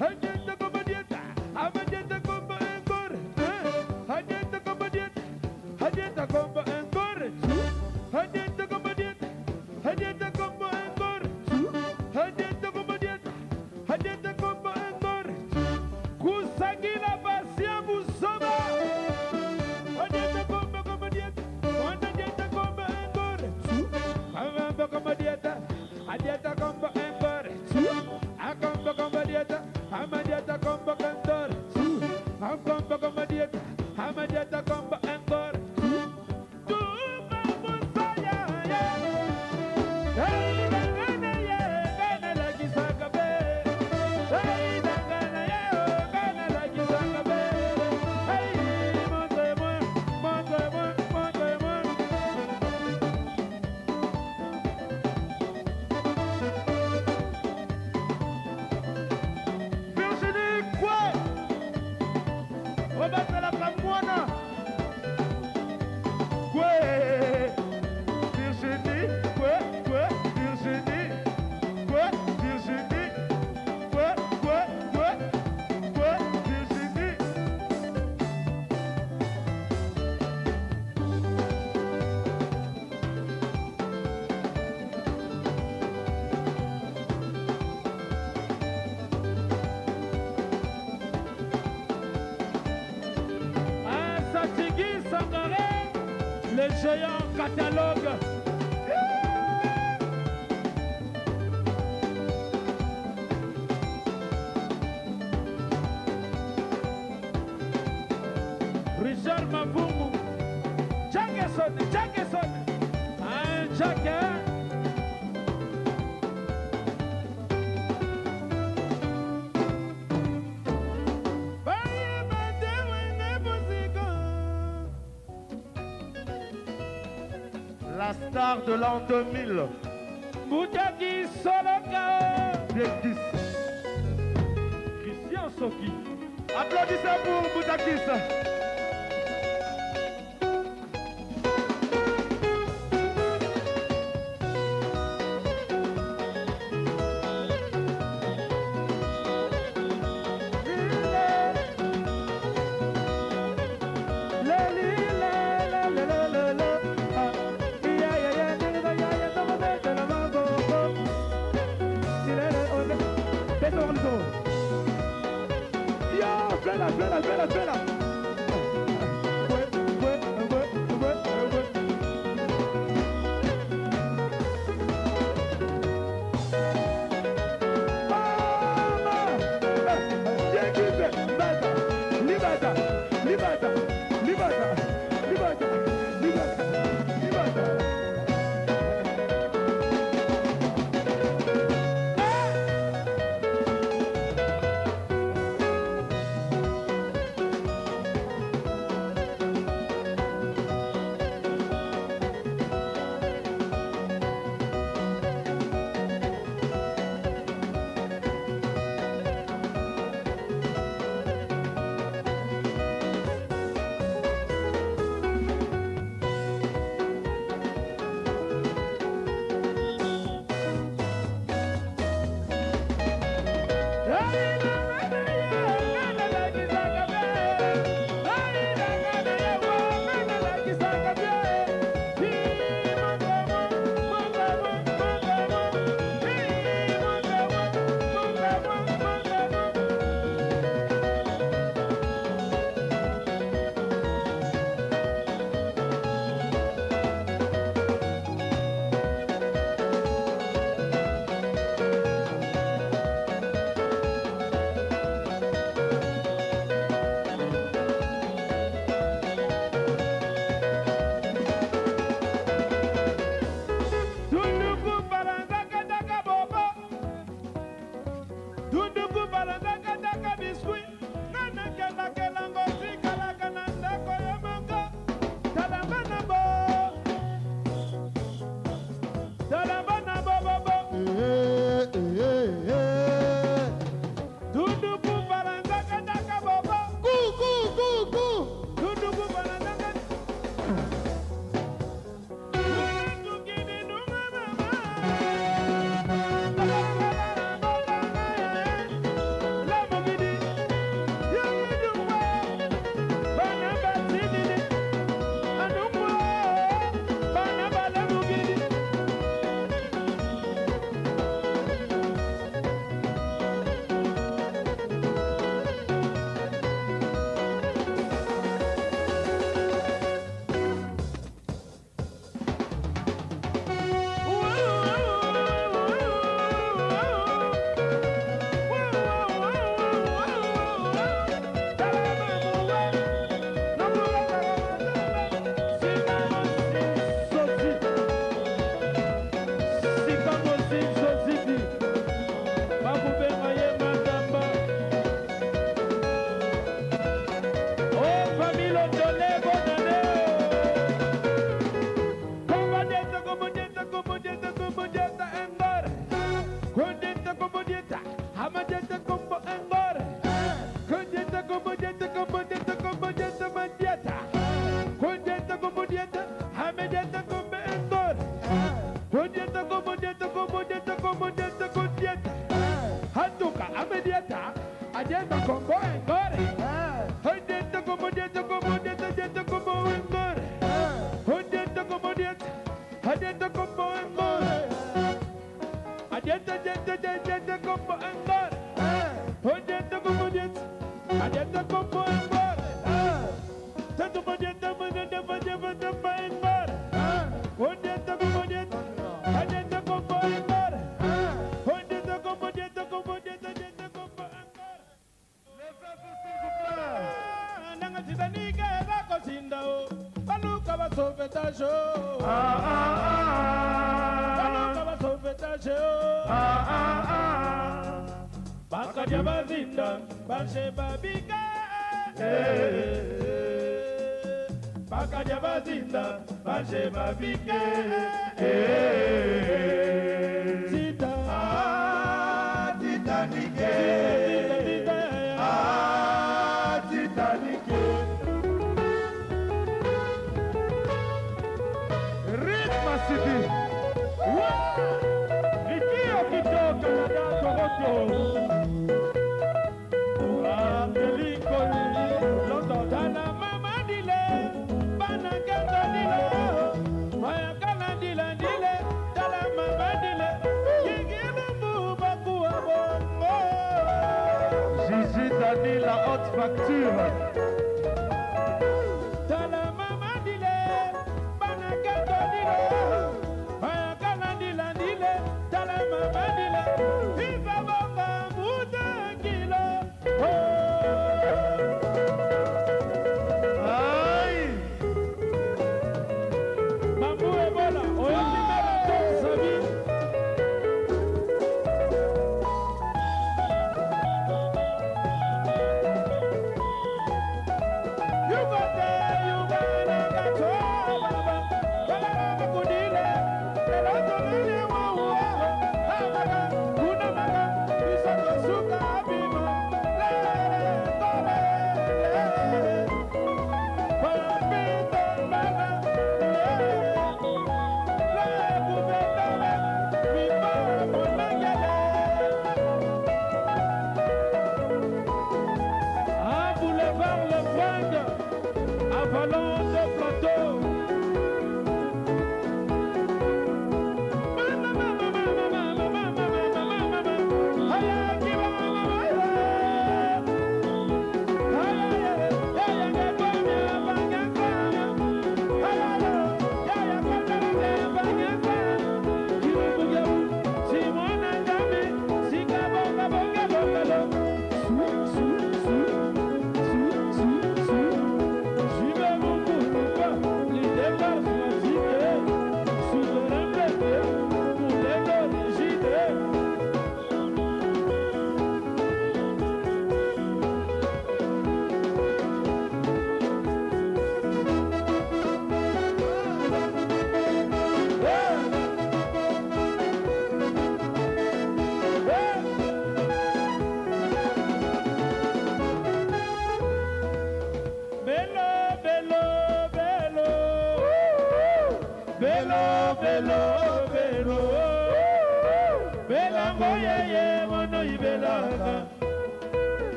A dieta combo dieta, ama dieta combo encore. A dieta combo dieta, a dieta combo encore. A dieta combo dieta, a dieta combo encore. A dieta combo dieta, a dieta combo encore. Kusagila basia busoma. A dieta combo dieta, a dieta combo encore. Combo dieta, a dieta combo encore. A combo dieta, ama dieta combo cantor. A combo dieta, ama dieta combo encore. Tu vamos allá, ya. Hey dangana ya gana lagi sagabe. Hey dangana ya gana lagi sagabe. Hey montre-moi, montre-moi, montre-moi. Virginie, quoi? Rebattre la Camoine. Quoi? Virginie, quoi? Virginie, quoi? Virginie, quoi? Virginie. Un Satigui Sangaré, le géant catalogue. Richard Mavungu, Jackson, un Jack. La star de l'an 2000. Boudaki Soloka. Christian Soki. Applaudissez pour Boudakis.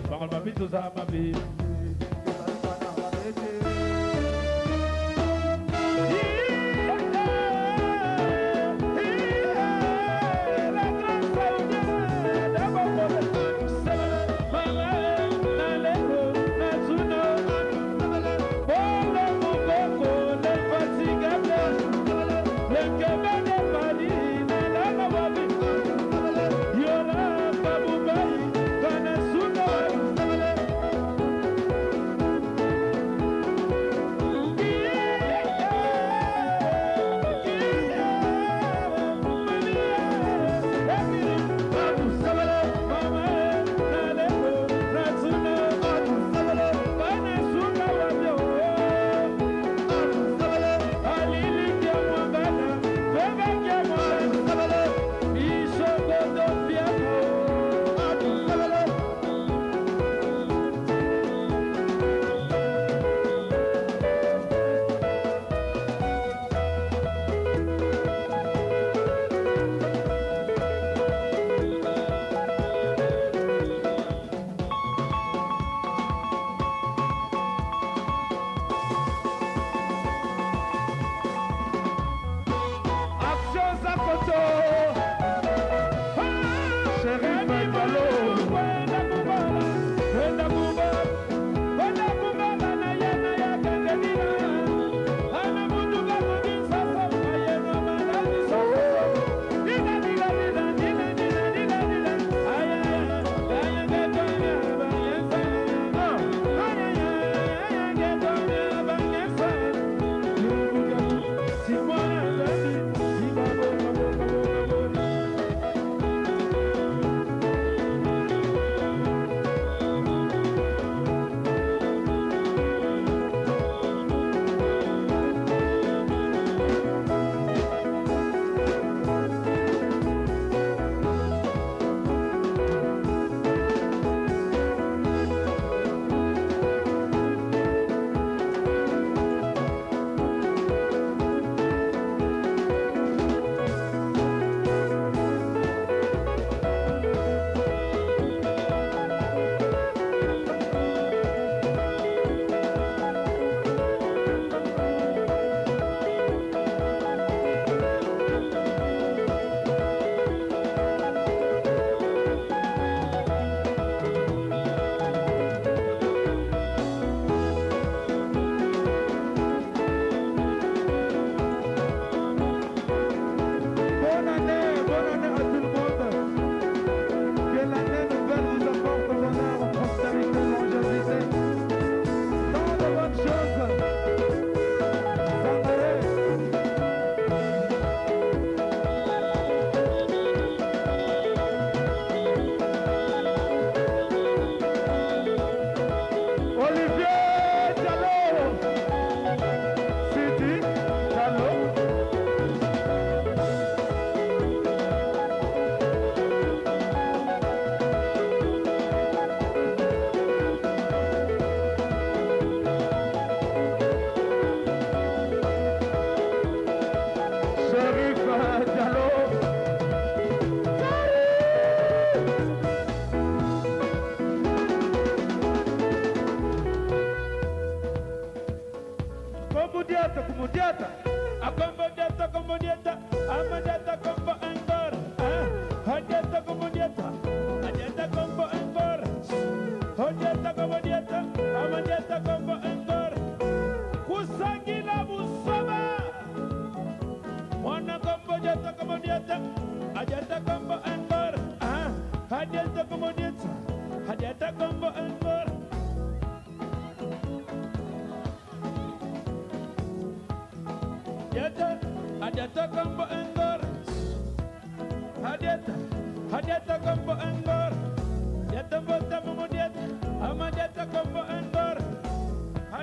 Bakal babi tu sa babi.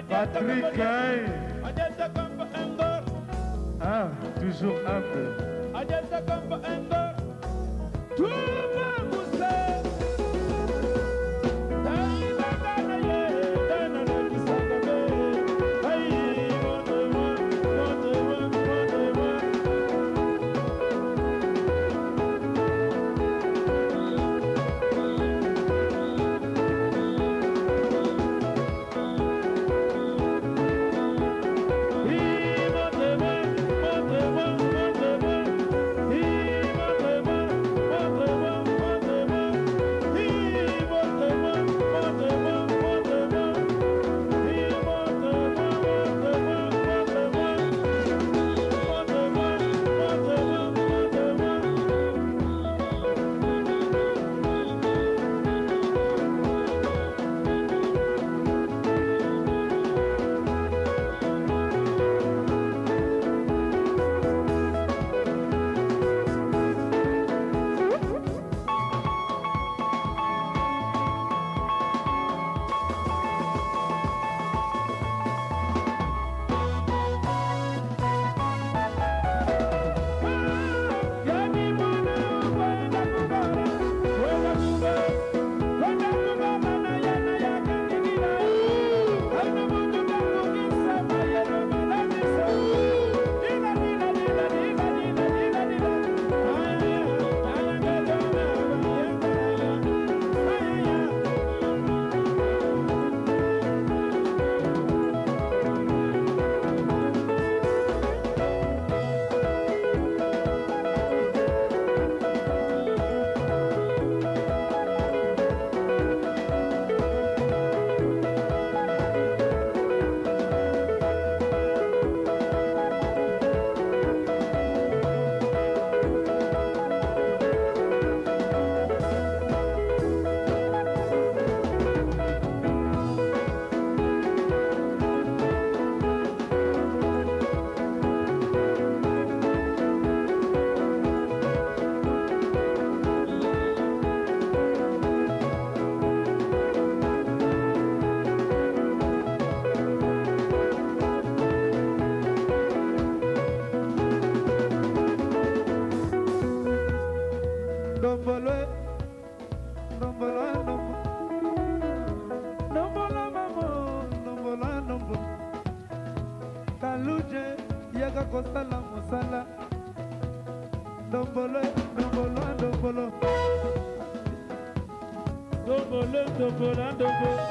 Patrick ah, toujours humble. Ndombolo, ndombolo, ndombola mamo, ndombola, ndombola. Kaluje, yaga kosala mosala. Ndombolo, ndombolo, ndombolo. Ndombolo, ndombola, ndombolo.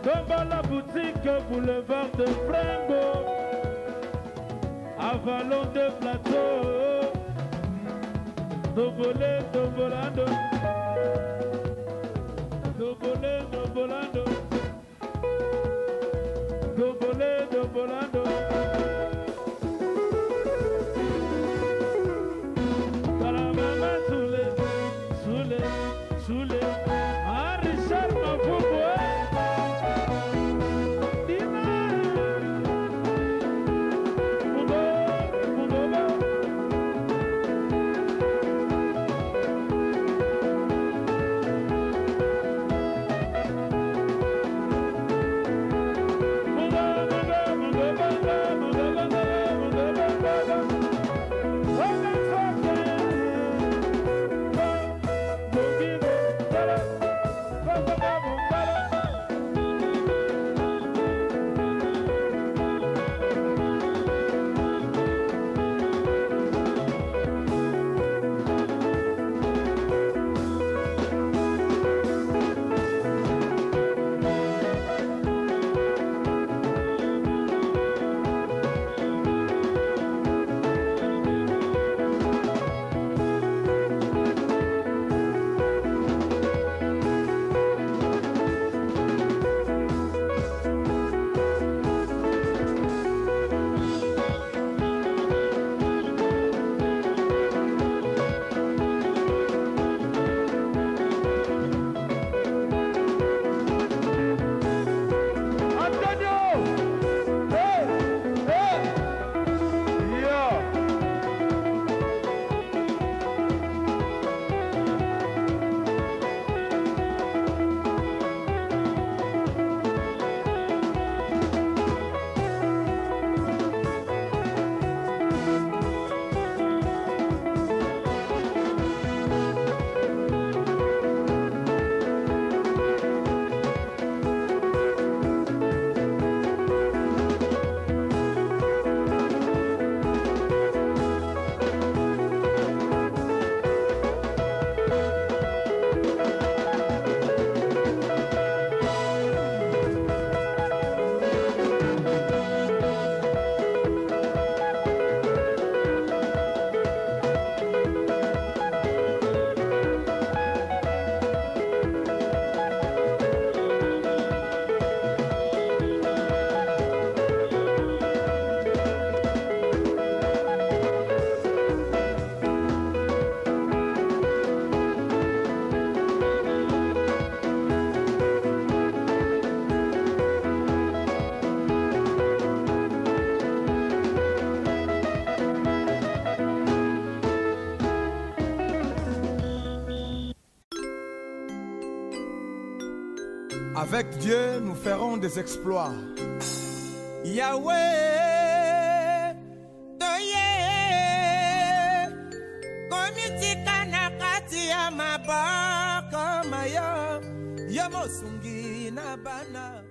Ndombola boutique boulevard de Fringo. Avalon de plateau. Ndombole, ndombolando. Ndombole, ndombolando. Ndombole, ndombolando. Kalamama soule, soule, soule. Ah, Richard Mafoubo. Dina. Mugo, mugo. Avec Dieu, nous ferons des exploits. Yahweh, Toye, Komitika nakati ya mabaka mayo, Yamosungi na bana.